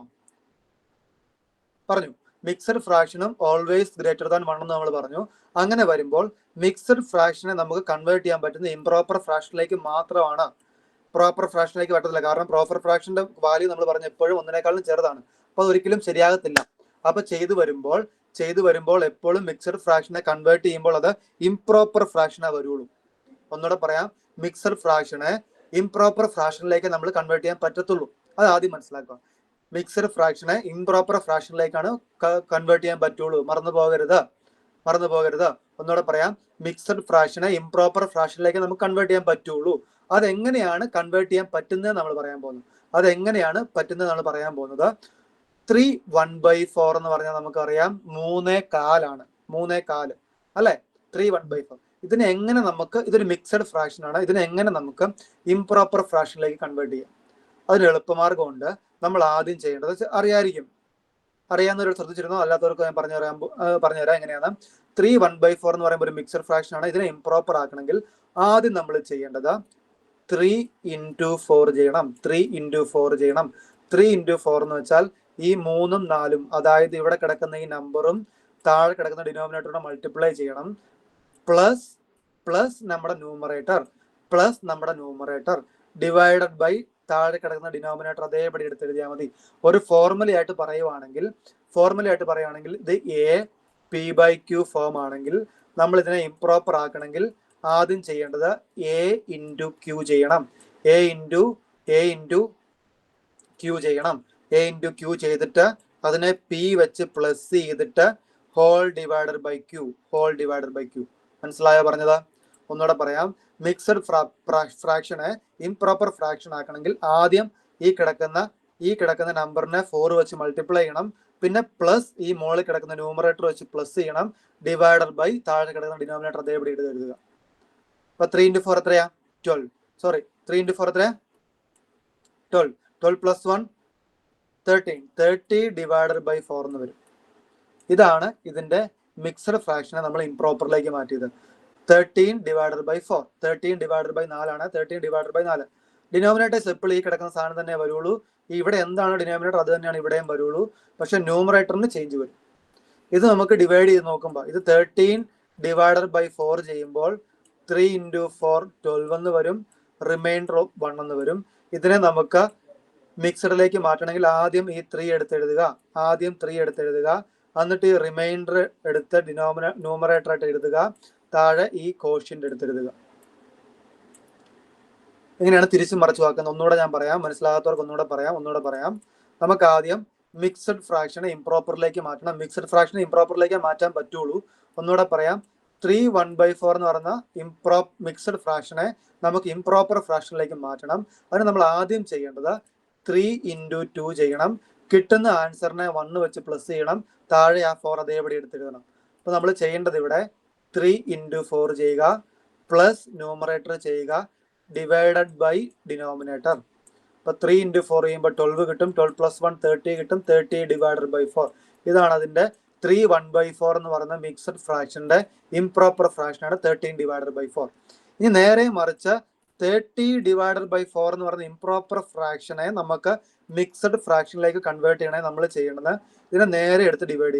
മിക്സഡ് ഫ്രാക്ഷനും ഓൾവേസ് ഗ്രേറ്റർ ദാൻ 1 എന്ന് നമ്മൾ പറഞ്ഞു. അങ്ങനെ വരുമ്പോൾ മിക്സഡ് ഫ്രാക്ഷനെ നമുക്ക് കൺവേർട്ട് ചെയ്യാൻ പറ്റുന്ന ഇംപ്രോപ്പർ ഫ്രാക്ഷനിലേക്ക് മാത്രമാണ്. പ്രോപ്പർ ഫ്രാക്ഷനിലേക്ക് പറ്റത്തില്ല. കാരണം പ്രോപ്പർ ഫ്രാക്ഷന്റെ വാല്യൂ നമ്മൾ പറഞ്ഞ എപ്പോഴും ഒന്നിനേക്കാളും ചെറുതാണ്. അപ്പൊ അതൊരിക്കലും ശരിയാകത്തില്ല. അപ്പൊ ചെയ്തു വരുമ്പോൾ എപ്പോഴും മിക്സഡ് ഫ്രാക്ഷനെ കൺവേർട്ട് ചെയ്യുമ്പോൾ അത് ഇംപ്രോപ്പർ ഫ്രാക്ഷനാ വരുള്ളൂ. ഒന്നുകൂടെ പറയാം, മിക്സഡ് ഫ്രാക്ഷനെ ഇംപ്രോപ്പർ ഫ്രാക്ഷനിലേക്ക് നമ്മൾ കൺവേർട്ട് ചെയ്യാൻ പറ്റത്തുള്ളൂ. അത് ആദ്യം മനസ്സിലാക്കുക. മിക്സഡ് ഫ്രാക്ഷനെ ഇംപ്രോപ്പർ ഫ്രാക്ഷനിലേക്കാണ് കൺവേർട്ട് ചെയ്യാൻ പറ്റുള്ളൂ. മറന്നു പോകരുത്. ഒന്നുകൂടെ പറയാം, മിക്സഡ് ഫ്രാക്ഷനെ ഇംപ്രോപ്പർ ഫ്രാക്ഷനിലേക്ക് നമുക്ക് കൺവേർട്ട് ചെയ്യാൻ പറ്റുള്ളൂ. അതെങ്ങനെയാണ് കൺവേർട്ട് ചെയ്യാൻ പറ്റുന്നത് നമ്മൾ പറയാൻ പോകുന്നത്. 3 1/4 എന്ന് പറഞ്ഞാൽ നമുക്കറിയാം 3/4 ആണ്. 3/4 അല്ലെ? 3 1/4. ഇതിനെ എങ്ങനെ നമുക്ക്, ഇതൊരു മിക്സഡ് ഫ്രാക്ഷൻ ആണ്, ഇതിനെ എങ്ങനെ നമുക്ക് ഇംപ്രോപ്പർ ഫ്രാക്ഷനിലേക്ക് കൺവേർട്ട് ചെയ്യാം? അതിന് എളുപ്പമാർഗമുണ്ട്. നമ്മൾ ആദ്യം ചെയ്യേണ്ടത് അറിയാവുന്നവർ ശ്രദ്ധിച്ചിരുന്നോ? അല്ലാത്തവർക്ക് ഞാൻ പറഞ്ഞുതരാം എങ്ങനെയാണ്. 3 1/4 എന്ന് പറയുമ്പോൾ ഒരു മിക്സഡ് ഫ്രാക്ഷൻ ആണ്. ഇതിനെ ഇംപ്രോപ്പർ ആക്കണമെങ്കിൽ ആദ്യം നമ്മൾ ചെയ്യേണ്ടത് 3 into 4 ചെയ്യണം. 3 into 4 എന്ന് വെച്ചാൽ ഈ 3ഉം 4ഉം, അതായത് ഇവിടെ കിടക്കുന്ന ഈ നമ്പറും താഴെ കിടക്കുന്ന ഡിനോമിനേറ്ററുടെ മൾട്ടിപ്ലൈ ചെയ്യണം. പ്ലസ് നമ്മുടെ ന്യൂമറേറ്റർ ഡിവൈഡഡ് ബൈ താഴെ കിടക്കുന്ന ഡിനോമിനേറ്റർ അതേപടി എടുത്ത് എഴുതിയാൽ മതി. ഒരു ഫോർമുലയായിട്ട് പറയുവാണെങ്കിൽ ഇത് A P by Q form ആണെങ്കിൽ നമ്മൾ ഇതിനെ ഇംപ്രോപ്പർ ആക്കണമെങ്കിൽ ആദ്യം ചെയ്യേണ്ടത് എ ഇൻറ്റു ക്യൂ ചെയ്യണം. എ ഇൻറ്റു ക്യൂ ചെയ്തിട്ട് അതിനെ പി വെച്ച് പ്ലസ് ചെയ്തിട്ട് ഹോൾ ഡിവൈഡഡ് ബൈ ക്യൂ. മനസ്സിലായോ പറഞ്ഞത്? ഒന്നുകൂടെ പറയാം, മിക്സഡ് ഫ്രാക്ഷനെ ഇംപ്രോപ്പർ ഫ്രാക്ഷൻ ആക്കണമെങ്കിൽ ആദ്യം ഈ കിടക്കുന്ന നമ്പറിനെ 4 വെച്ച് മൾട്ടിപ്ലൈ ചെയ്യണം. പിന്നെ പ്ലസ് ഈ മുകളിൽ കിടക്കുന്ന ന്യൂമറേറ്റർ വെച്ച് പ്ലസ് ചെയ്യണം. ഡിവൈഡഡ് ബൈ താഴെ കിടക്കുന്ന ഡിനോമിനേറ്റർ അതേപടി എഴുതുക. അപ്പൊ 3 into 4 എത്രയാ? 12. 3 into 4 എത്രയാ? 12. 12 plus 1 13. 30 ഡിവൈഡഡ് ബൈ 4 എന്ന് വരും. ഇതാണ് ഇതിന്റെ മിക്സഡ് ഫ്രാക്ഷനെ നമ്മൾ ഇംപ്രോപ്പറിലേക്ക് മാറ്റിയത്. 13 ഡിവൈഡഡ് ബൈ 4. 13 ഡിവൈഡഡ് ബൈ 4 ആണ്. 13 ഡിവൈഡഡ് ബൈ 4. ഡിനോമിനേറ്റേഴ്സ് എപ്പോഴും ഈ കിടക്കുന്ന സാധനം തന്നെ വരുള്ളൂ. ഇവിടെ എന്താണ് ഡിനോമിനേറ്റർ അത് തന്നെയാണ് ഇവിടെയും വരുള്ളൂ. പക്ഷെ ന്യൂമറേറ്ററിന് ചേഞ്ച് വരും. ഇത് നമുക്ക് ഡിവൈഡ് ചെയ്ത് നോക്കുമ്പോൾ ഇത് 13 ഡിവൈഡഡ് ബൈ 4 ചെയ്യുമ്പോൾ 3 into 4 12 എന്ന് വരും. റിമൈൻഡർ ഓഫ് 1 എന്ന് വരും. ഇതിനെ നമുക്ക് മിക്സഡിലേക്ക് മാറ്റണമെങ്കിൽ ആദ്യം ഈ 3 എടുത്ത് എഴുതുക. എന്നിട്ട് ഈ റിമൈൻഡർ എടുത്ത് ന്യൂമറേറ്റർ ആയിട്ട് എഴുതുക. താഴെ ഈ കോഷ്യന്റ് എടുത്തെഴുതുക. ഇങ്ങനെയാണ് തിരിച്ചും മറിച്ചു വാക്കുന്നത്. ഒന്നുകൂടെ ഞാൻ പറയാം, മനസ്സിലാകാത്തവർക്ക് ഒന്നുകൂടെ പറയാം. നമുക്ക് ആദ്യം മിക്സഡ് ഫ്രാക്ഷനെ ഇംപ്രോപ്പറിലേക്ക് മാറ്റണം. മിക്സഡ് ഫ്രാക്ഷനെ ഇംപ്രോപ്പറിലേക്ക് മാറ്റാൻ പറ്റുള്ളൂ. ഒന്നുകൂടെ പറയാം, 3 1/4 എന്ന് പറയുന്ന മിക്സഡ് ഫ്രാക്ഷനെ നമുക്ക് ഇംപ്രോപ്പർ ഫ്രാക്ഷനിലേക്ക് മാറ്റണം. അതിന് നമ്മൾ ആദ്യം ചെയ്യേണ്ടത് 3 into 2 ചെയ്യണം. കിട്ടുന്ന ആൻസറിനെ 1 വെച്ച് പ്ലസ് ചെയ്യണം. താഴെ ആ 4 അതേപടി എടുത്തെഴുതണം. അപ്പൊ നമ്മൾ ചെയ്യേണ്ടത് ഇവിടെ 3 into 4 ചെയ്യുക, പ്ലസ് ന്യൂമറേറ്റർ ചെയ്യുക, ഡിവൈഡഡ് ബൈ ഡിനോമിനേറ്റർ. അപ്പൊ 3 into 4 ചെയ്യുമ്പോൾ 12 കിട്ടും. 12 plus 1 30 കിട്ടും. 30 ഡിവൈഡഡ് ബൈ 4. ഇതാണ് അതിന്റെ 3 1/4 എന്ന് പറയുന്ന മിക്സഡ് ഫ്രാക്ഷന്റെ ഇംപ്രോപ്പർ ഫ്രാക്ഷനാണ് 13 ഡിവൈഡഡ് ബൈ 4. ഇനി നേരെ മറിച്ച് 30 ഡിവൈഡഡ് ബൈ 4 എന്ന് പറയുന്ന ഇംപ്രോപ്പർ ഫ്രാക്ഷനെ നമുക്ക് മിക്സഡ് ഫ്രാക്ഷനിലേക്ക് കൺവേർട്ട് ചെയ്യണേ നമ്മൾ ചെയ്യേണ്ടത് ഇതിനെ നേരെ എടുത്ത് ഡിവൈഡ്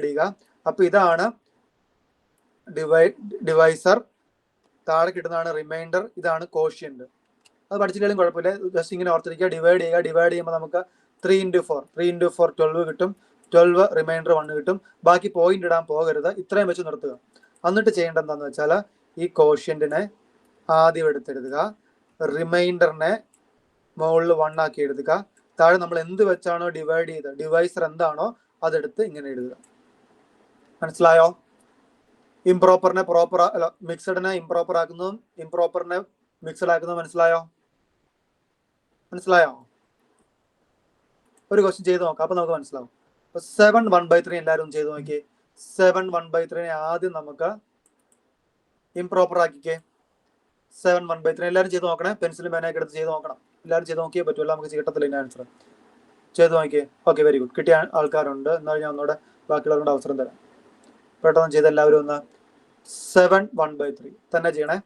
ചെയ്യുക. അപ്പൊ ഇതാണ് ഡിവൈസർ, താഴെ കിട്ടുന്നതാണ് റിമൈൻഡർ, ഇതാണ് കോഷ്യന്റ്. അത് പഠിച്ചില്ലെങ്കിലും കുഴപ്പമില്ല, ജസ്റ്റ് ഇങ്ങനെ ഓർത്തിരിക്കുക. ഡിവൈഡ് ചെയ്യുമ്പോൾ നമുക്ക് 3 into 4 12 കിട്ടും. 12 റിമൈൻഡർ 1 കിട്ടും. ബാക്കി പോയിന്റ് ഇടാൻ പോകരുത്, ഇത്രയും വെച്ച് നിർത്തുക. എന്നിട്ട് ചെയ്യേണ്ടത് എന്താണെന്ന് വെച്ചാൽ ഈ കോഷ്യന്റിനെ ആദ്യം എടുത്തെഴുതുക, റിമൈൻഡറിനെ മുകളിൽ 1 ആക്കി എഴുതുക, താഴെ നമ്മൾ എന്ത് വെച്ചാണോ ഡിവൈഡ് ചെയ്തത്, ഡിവൈസർ എന്താണോ അതെടുത്ത് ഇങ്ങനെ എഴുതുക. മനസ്സിലായോ? ഇംപ്രോപ്പറിനെ പ്രോപ്പർ അല്ല, മിക്സഡിനെ ഇംപ്രോപ്പർ ആക്കുന്നതും ഇംപ്രോപ്പറിനെ മിക്സഡ് ആക്കുന്നതും മനസ്സിലായോ? മനസ്സിലായോ? ഒരു ക്വസ്റ്റ്യൻ ചെയ്ത് നോക്കാം, അപ്പൊ നമുക്ക് മനസ്സിലാവും. 7 1/3 എല്ലാവരും ചെയ്ത് നോക്കിയേ. 7 1/3 ആദ്യം നമുക്ക് ഇംപ്രോപ്പർ ആക്കിക്കേ. 7 1/3 എല്ലാവരും ചെയ്ത് നോക്കണേ. പെൻസിലും പേനയൊക്കെ എടുത്ത് ചെയ്ത് നോക്കണം. എല്ലാവരും ചെയ്ത് നോക്കിയേ പറ്റുമല്ലോ, നമുക്ക് കിട്ടത്തില്ല ഇതിന്റെ ആൻസർ. ചെയ്ത് നോക്കിയേ. Okay, very good. കിട്ടിയ ആൾക്കാരുണ്ട്. എന്നാൽ ഞാൻ ഒന്നുകൂടെ ബാക്കിയുള്ളവരുടെ അവസരം തരാം. പെട്ടെന്ന് ചെയ്ത് എല്ലാവരും ഒന്ന് 7 1/3 തന്നെ ചെയ്യണേ.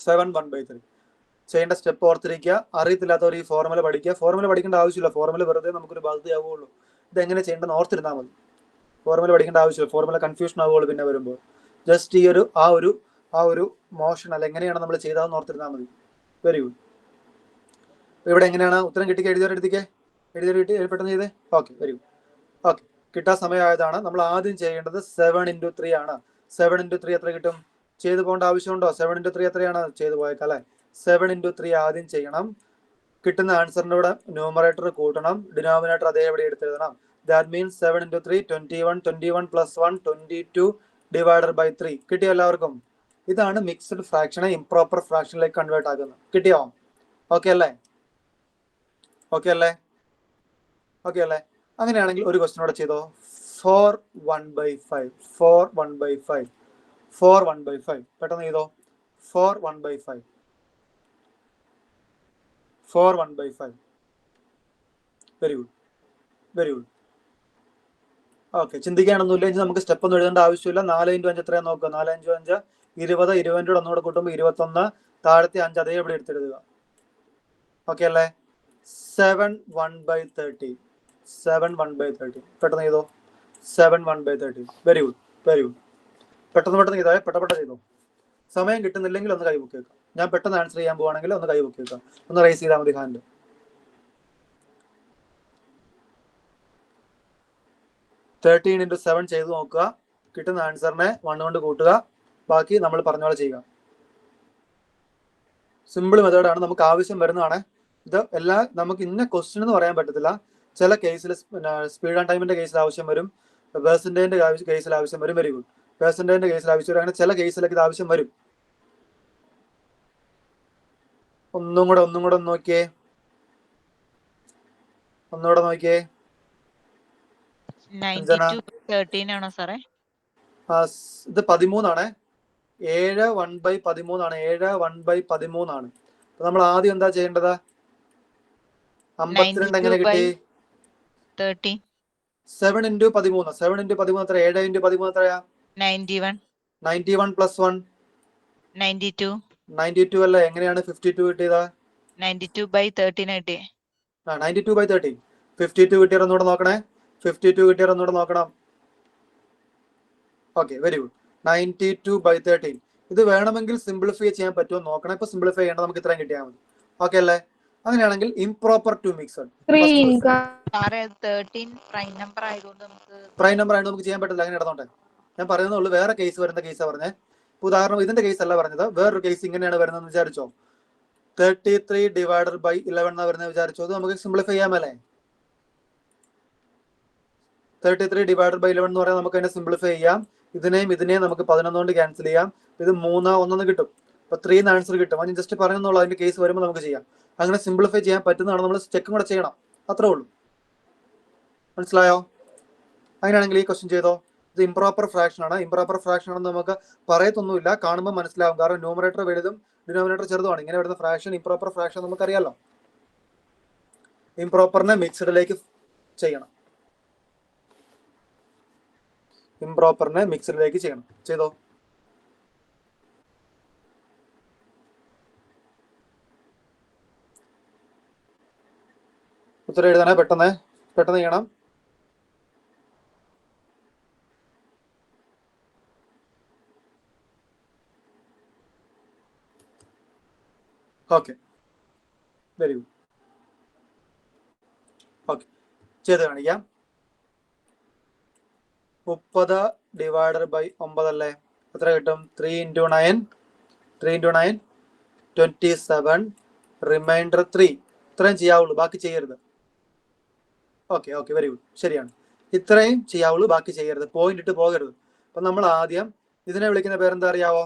7 1/3 ചെയ്യേണ്ട സ്റ്റെപ്പ് ഓർത്തിരിക്കുക. അറിയത്തില്ലാത്തവർ ഈ ഫോർമുല പഠിക്കുക. ഫോർമുല പഠിക്കേണ്ട ആവശ്യമില്ല. ഫോർമുല വെറുതെ നമുക്കൊരു ബാധ്യതയാവുള്ളൂ. ഇതെങ്ങനെ ചെയ്യേണ്ടതെന്ന് ഓർത്തിരുന്നാൽ മതി. ഫോർമുല പഠിക്കേണ്ട ആവശ്യമില്ല. ഫോർമുല കൺഫ്യൂഷൻ ആവുള്ളൂ പിന്നെ വരുമ്പോൾ. ജസ്റ്റ് ഈ ആ ഒരു മോഷൻ അല്ല എങ്ങനെയാണ് നമ്മൾ ചെയ്തതെന്ന് ഓർത്തിരുന്നാൽ മതി. Very good. ഇവിടെ എങ്ങനെയാണ് ഉത്തരം കിട്ടി? എഴുതിയവരെടുത്തിക്കേ. എഴുതി പെട്ടെന്ന് ചെയ്തേ. Okay, very good. ഓക്കെ, കിട്ടാൻ സമയമായതാണ്. നമ്മൾ ആദ്യം ചെയ്യേണ്ടത് 7 × 3 ആണ്. 7 × 3 എത്ര കിട്ടും? ചെയ്തു പോകേണ്ട ആവശ്യമുണ്ടോ? 7 × 3 എത്രയാണ്? ചെയ്തു പോയേക്കാം അല്ലെ. 7 × 3 ആദ്യം ചെയ്യണം. കിട്ടുന്ന ആൻസറിന്റെ കൂടെ ന്യൂമറേറ്റർ കൂട്ടണം, ഡിനോമിനേറ്റർ അതേപടി എടുത്തെഴുതണം. That means 7 × 3 21, 21 + 1 22 / 3. കിട്ടിയോ എല്ലാവർക്കും? ഇതാണ് മിക്സ്ഡ് ഫ്രാക്ഷനെ ഇംപ്രോപ്പർ ഫ്രാക്ഷനിലേക്ക് കൺവേർട്ട് ആക്കുന്നത്. കിട്ടിയോ? ഓക്കെ അല്ലേ? ഓക്കെ അല്ലേ? ഓക്കെ അല്ലേ? അങ്ങനെയാണെങ്കിൽ ഒരു ക്വസ്റ്റ്യൻ കൂടെ ചെയ്തോ. 4 1/5. 4 1/5. 4 1/5 പെട്ടെന്ന് ചെയ്തോ. 4 1/5. 4 1/5. Very good, very good. Okay, ചിന്തിക്കാനൊന്നുമില്ല. ഇനി നമുക്ക് സ്റ്റെപ്പ് ഒന്നും എഴുതേണ്ട ആവശ്യമില്ല. 4 × 5 എത്രയാ നോക്കുക. 4 × 5 20. 20 ഒന്നുകൂടെ കൂട്ടുമ്പോൾ 21. താഴത്തെ 5 അതേപടി എടുത്തെഴുതുക. ഓക്കെ അല്ലേ? 7 1/30. 7 1/30 പെട്ടെന്ന് ചെയ്തോ. 7 1/30. Very good, very good. പെട്ടെന്ന് ചെയ്തോ. പെട്ടെന്ന് ചെയ്തോ. സമയം കിട്ടുന്നില്ലെങ്കിൽ ഒന്ന് കൈ പൊക്കി വെക്കാം. ഞാൻ പെട്ടെന്ന് ആൻസർ ചെയ്യാൻ പോവാണെങ്കിൽ ഒന്ന് കൈ പൊക്കി വെക്കാം. ഒന്ന് റൈസ് ചെയ്താൽ മതി ഹാൻഡ്. 13 × 7 ചെയ്ത് നോക്കുക. കിട്ടുന്ന ആൻസറിനെ 1 കൊണ്ട് കൂട്ടുക. ബാക്കി നമ്മൾ പറഞ്ഞ പോലെ ചെയ്യുക. സിമ്പിൾ മെത്തേഡാണ്. നമുക്ക് ആവശ്യം വരുന്നതാണ് ഇത്. നമുക്ക് ഇന്ന ക്വസ്റ്റ്യൻ എന്ന് പറയാൻ പറ്റത്തില്ല. ചില കേസിൽ സ്പീഡ് ആൻഡ് ടൈമിന്റെ കേസിൽ ആവശ്യം വരും. പെർസെന്റേജിന്റെ കേസിൽ ആവശ്യം വരും. Very good. പെർസെന്റേജിന്റെ കേസിൽ ആവശ്യം വരും. അങ്ങനെ ചില കേസിലൊക്കെ ഇത് ആവശ്യം വരും. ഒന്നും കൂടെ ഒന്ന് നോക്കിയേ. ഒന്നുകൂടെ നോക്കിയേ. 92/13 ആണോ സാറേ? ഇത് 13 ആണ്. 7 1/13 ആണ്. 7 1/13 ആണ്. നമ്മൾ ആദ്യം എന്താ ചെയ്യേണ്ടത്? 52 എങ്ങനെ കിട്ടി? 13. 7 × 13. 7 × 13 എത്ര? 7 × 13 എത്രയാ? 91. 91 + 1 92. 92 അല്ലേ? എങ്ങനെയാണ് 52 കിട്ടിയത്? 92/13 കിട്ടി. 92/13. 52 കിട്ടിയാൽ ഒന്നുകൂടെ നോക്കണേ. 52 കിട്ടിയാൽ ഒന്നുകൂടെ നോക്കണം. Okay, very good. 92/13. ഇത് വേണമെങ്കിൽ സിംപ്ലിഫൈ ചെയ്യാൻ പറ്റുമോ നോക്കണം. ഇപ്പൊ സിംപ്ലിഫൈ ചെയ്യേണ്ട നമുക്ക് ഇത്രയും കിട്ടിയാൽ മതി. ഓക്കെ അല്ലേ? അങ്ങനെയാണെങ്കിൽ ഇംപ്രോപ്പർ ടു മിക്സഡ്. സാറേ 13 പ്രൈം നമ്പർ ആയതുകൊണ്ട് നമുക്ക് ചെയ്യാൻ പറ്റില്ല. അങ്ങനെ ഇടന്നോട്ടെ. ഞാൻ പറയുന്നുള്ളൂ. വേറെ കേസ് വരുന്ന കേസാ പറഞ്ഞേ. ഉദാഹരണം ഇതിന്റെ കേസ് അല്ല പറഞ്ഞത്. വേറൊരു കേസ് ഇങ്ങനെയാണ് വരുന്നതെന്ന് വിചാരിച്ചോ. 33 / 11 എന്നാ വരുന്നത് വിചാരിച്ചോ. അത് നമുക്ക് സിംപ്ലിഫൈ ചെയ്യാമല്ലേ? 33 / 11 എന്ന് പറയാൻ നമുക്ക് അതിനെ സിംപ്ലിഫൈ ചെയ്യാം. ഇതിനെയും നമുക്ക് 11 കൊണ്ട് ക്യാൻസൽ ചെയ്യാം. ഇത് 3 1 കിട്ടും. അപ്പൊ 3 ആൻസർ കിട്ടും. അതിന് ജസ്റ്റ് പറയുന്നുള്ളൂ. അതിന്റെ കേസ് വരുമ്പോൾ നമുക്ക് ചെയ്യാം. അങ്ങനെ സിംപ്ലിഫൈ ചെയ്യാൻ പറ്റുന്നതാണ്. നമ്മൾ ചെക്കും കൂടെ ചെയ്യണം. അത്രേ ഉള്ളൂ. മനസ്സിലായോ? അങ്ങനെയാണെങ്കിൽ ഈ ക്വസ്റ്റ്യൻ ചെയ്തോ. ഇത് ഇംപ്രോപ്പർ ഫ്രാക്ഷൻ ആണ്. ഇംപ്രോപ്പർ ഫ്രാക്ഷൻ ആണെന്ന് നമുക്ക് പറയത്തൊന്നുമില്ല. കാണുമ്പോൾ മനസ്സിലാവും. കാരണം ന്യൂമറേറ്റർ വലുതും ഡിനോമിനേറ്റർ ചെറുതുമാണ്. ഇങ്ങനെ വരുന്ന ഫ്രാക്ഷൻ ഇംപ്രോപ്പർ ഫ്രാക്ഷൻ നമുക്കറിയാലോ. ഇംപ്രോപ്പറിനെ മിക്സഡിലേക്ക് ചെയ്യണം. ഇംപ്രോപ്പറിനെ മിക്സഡിലേക്ക് ചെയ്യണം. ചെയ്തോ. ഉത്തരം എഴുതാനേ. പെട്ടെന്ന് ചെയ്യണം. Okay, very good. ഓക്കെ, ചെയ്ത് കാണിക്കാം. 30 / 9 അല്ലേ? എത്ര കിട്ടും? 3 × 9. 3 × 9 27. റിമൈൻഡർ 3. ഇത്രയും ചെയ്യാവുള്ളൂ. ബാക്കി ചെയ്യരുത്. ഓക്കെ ഓക്കെ, വെരി ഗുഡ്, ശരിയാണ്. ഇത്രയും ചെയ്യാവുള്ളൂ, ബാക്കി ചെയ്യരുത്, പോയിന്റ് ഇട്ട് പോകരുത്. അപ്പൊ നമ്മൾ ആദ്യം ഇതിനെ വിളിക്കുന്ന പേരെന്താ അറിയാവോ?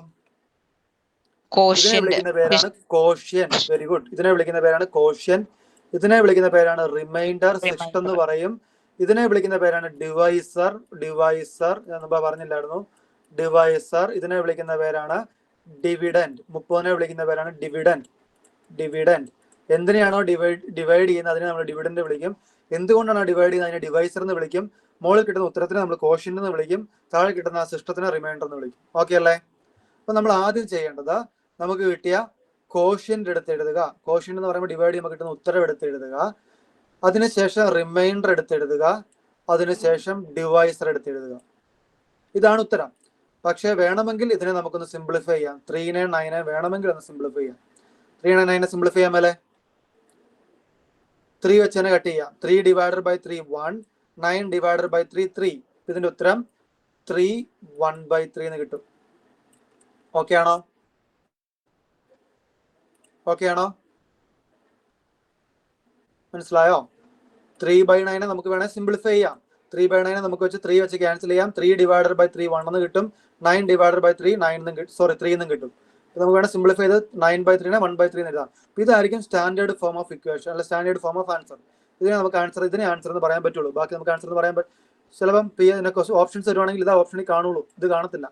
ഇതിനെ വിളിക്കുന്ന പേരാണ് കോഷ്യൻ. Very good. ഇതിനെ വിളിക്കുന്ന പേരാണ് കോഷ്യൻ. ഇതിനെ വിളിക്കുന്ന പേരാണ് റിമൈൻഡർ, സിസ്റ്റം എന്ന് പറയും. ഇതിനെ വിളിക്കുന്ന പേരാണ് ഡിവൈസർ. ഡിവൈസർ ഞാൻ മുമ്പ് പറഞ്ഞില്ലായിരുന്നു, ഡിവൈസർ. ഇതിനെ വിളിക്കുന്ന പേരാണ് ഡിവിഡൻഡ്. 30നെ വിളിക്കുന്ന പേരാണ് ഡിവിഡൻഡ്. ഡിവിഡൻഡ് എന്തിനെയാണോ ഡിവൈഡ് ചെയ്യുന്നത് അതിനെ നമ്മൾ ഡിവിഡൻഡ് വിളിക്കും. എന്തുകൊണ്ടാണ് ഡിവൈഡ് ചെയ്യുന്നത് അതിനെ ഡിവൈസർ എന്ന് വിളിക്കും. മുകളിൽ കിട്ടുന്ന ഉത്തരത്തിനെ നമ്മൾ കോഷ്യൻ എന്ന് വിളിക്കും. താഴെ കിട്ടുന്ന ആ സിസ്റ്റത്തിനെ റിമൈൻഡർ എന്ന് വിളിക്കും. ഓക്കെ അല്ലേ? അപ്പൊ നമ്മൾ ആദ്യം ചെയ്യേണ്ടത് നമുക്ക് കിട്ടിയ കോഷ്യന്റ് എടുത്ത് എഴുതുക. കോഷ്യന്റ് എന്ന് പറയുമ്പോൾ ഡിവൈഡ് ചെയ്യുമ്പോൾ കിട്ടുന്ന ഉത്തരം എടുത്ത് എഴുതുക. അതിനുശേഷം റിമൈൻഡർ എടുത്ത് എഴുതുക. അതിനുശേഷം ഡിവൈസർ എടുത്ത് എഴുതുക. ഇതാണ് ഉത്തരം. പക്ഷെ വേണമെങ്കിൽ ഇതിനെ നമുക്കൊന്ന് സിംപ്ലിഫൈ ചെയ്യാം. 3നെ 9നെ വേണമെങ്കിൽ ഒന്ന് സിംപ്ലിഫൈ ചെയ്യാം. 3നെ 9നെ സിംപ്ലിഫൈ ചെയ്യാൻ മേലെ 3 വെച്ച് തന്നെ കട്ട് ചെയ്യാം. 3 ഡിവൈഡഡ് ബൈ 3 1, 9 ഡിവൈഡഡ് ബൈ 3 3. ഇതിന്റെ ഉത്തരം 3 1/3 എന്ന് കിട്ടും. ഓക്കെ ആണോ? ഓക്കെ ആണോ? മനസ്സിലായോ? 3/9 നമുക്ക് വേണേൽ സിംപ്ലിഫൈ ചെയ്യാം. 3/9 നമുക്ക് വെച്ച് 3 വെച്ച് ക്യാൻസൽ ചെയ്യാം. 3 ഡിവൈഡഡ് ബൈ 3 1 എന്ന് കിട്ടും. 9 ഡിവൈഡഡ് ബൈ 3 9 എന്നും കിട്ടും. 3 എന്നും കിട്ടും. നമുക്ക് വേണം സിംപ്ലിഫൈ ചെയ്ത് 9/3നെ 1/3 എന്ന് എഴുതാം. ഇതായിരിക്കും സ്റ്റാൻഡേർഡ് ഫോം ഓഫ് ഇക്വേഷൻ, അല്ല സ്റ്റാൻഡേർഡ് ഫോം ഓഫ് ആൻസർ. ഇതിനെ ആൻസർ എന്ന് പറയാൻ പറ്റുള്ളൂ. ബാക്കി നമുക്ക് ആൻസർ എന്ന് പറയാൻ പറ്റും. ചിലപ്പം ഓപ്ഷൻസ് വരുവാണെങ്കിൽ ഇതാ ഓപ്ഷനിൽ കാണുള്ളൂ, ഇത് കാണത്തില്ല.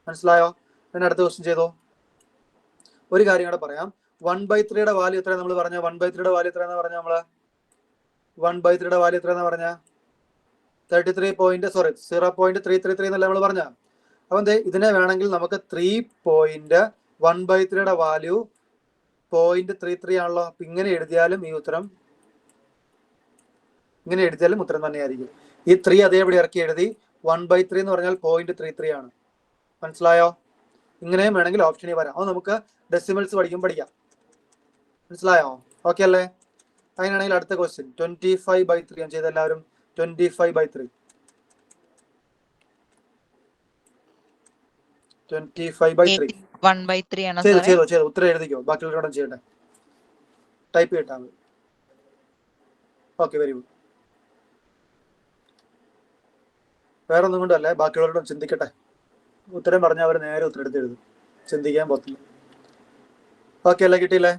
മനസ്സിലായോ? പിന്നെ അടുത്ത ക്വസ്റ്റ്യൻ ചെയ്തോ. ഒരു കാര്യം കൂടെ പറയാം. 1/3യുടെ വാല്യൂ എത്ര നമ്മൾ പറഞ്ഞ? 1/3യുടെ വാല്യൂ എത്രയെന്ന് പറഞ്ഞ നമ്മള് 1/3യുടെ വാല്യൂ എത്രയെന്ന് പറഞ്ഞ 0.333 എന്നല്ല നമ്മൾ പറഞ്ഞ. അപ്പം ഇതിനെ വേണമെങ്കിൽ നമുക്ക് 3.1/3യുടെ വാല്യൂ 0.33 ആണല്ലോ. അപ്പൊ ഇങ്ങനെ എഴുതിയാലും ഉത്തരം തന്നെയായിരിക്കും. ഈ 3 അതേപടി ഇറക്കി എഴുതി 1/3 എന്ന് പറഞ്ഞാൽ 0.33 ആണ്. മനസ്സിലായോ? ഇങ്ങനെയും വേണമെങ്കിൽ ഓപ്ഷനിൽ വരാം. അത് നമുക്ക് ഡെസിമൽസ് പഠിക്കാം. മനസ്സിലായോ? ഓക്കെ അല്ലേ? അങ്ങനെയാണെങ്കിൽ അടുത്ത ക്വസ്റ്റ്യൻ 25/3 ചെയ്ത എല്ലാവരും 25/3. 25/3 ചെയ്തോ. ഉത്തരം എഴുതിക്കോ. ബാക്കിയുള്ളവരോടും ചെയ്യട്ടെ. ടൈപ്പ് ചെയ്തിട്ടാ മതി. Okay, very good. വേറെ ഒന്നും കൊണ്ടല്ലേ, ബാക്കിയുള്ളവരോടും ചിന്തിക്കട്ടെ. ഉത്തരം പറഞ്ഞാൽ അവർ നേരെ ഉത്തരം എടുത്ത് എഴുതും. ചിന്തിക്കാൻ പറ്റില്ല. ഓക്കെ അല്ലേ? കിട്ടിയില്ലേ?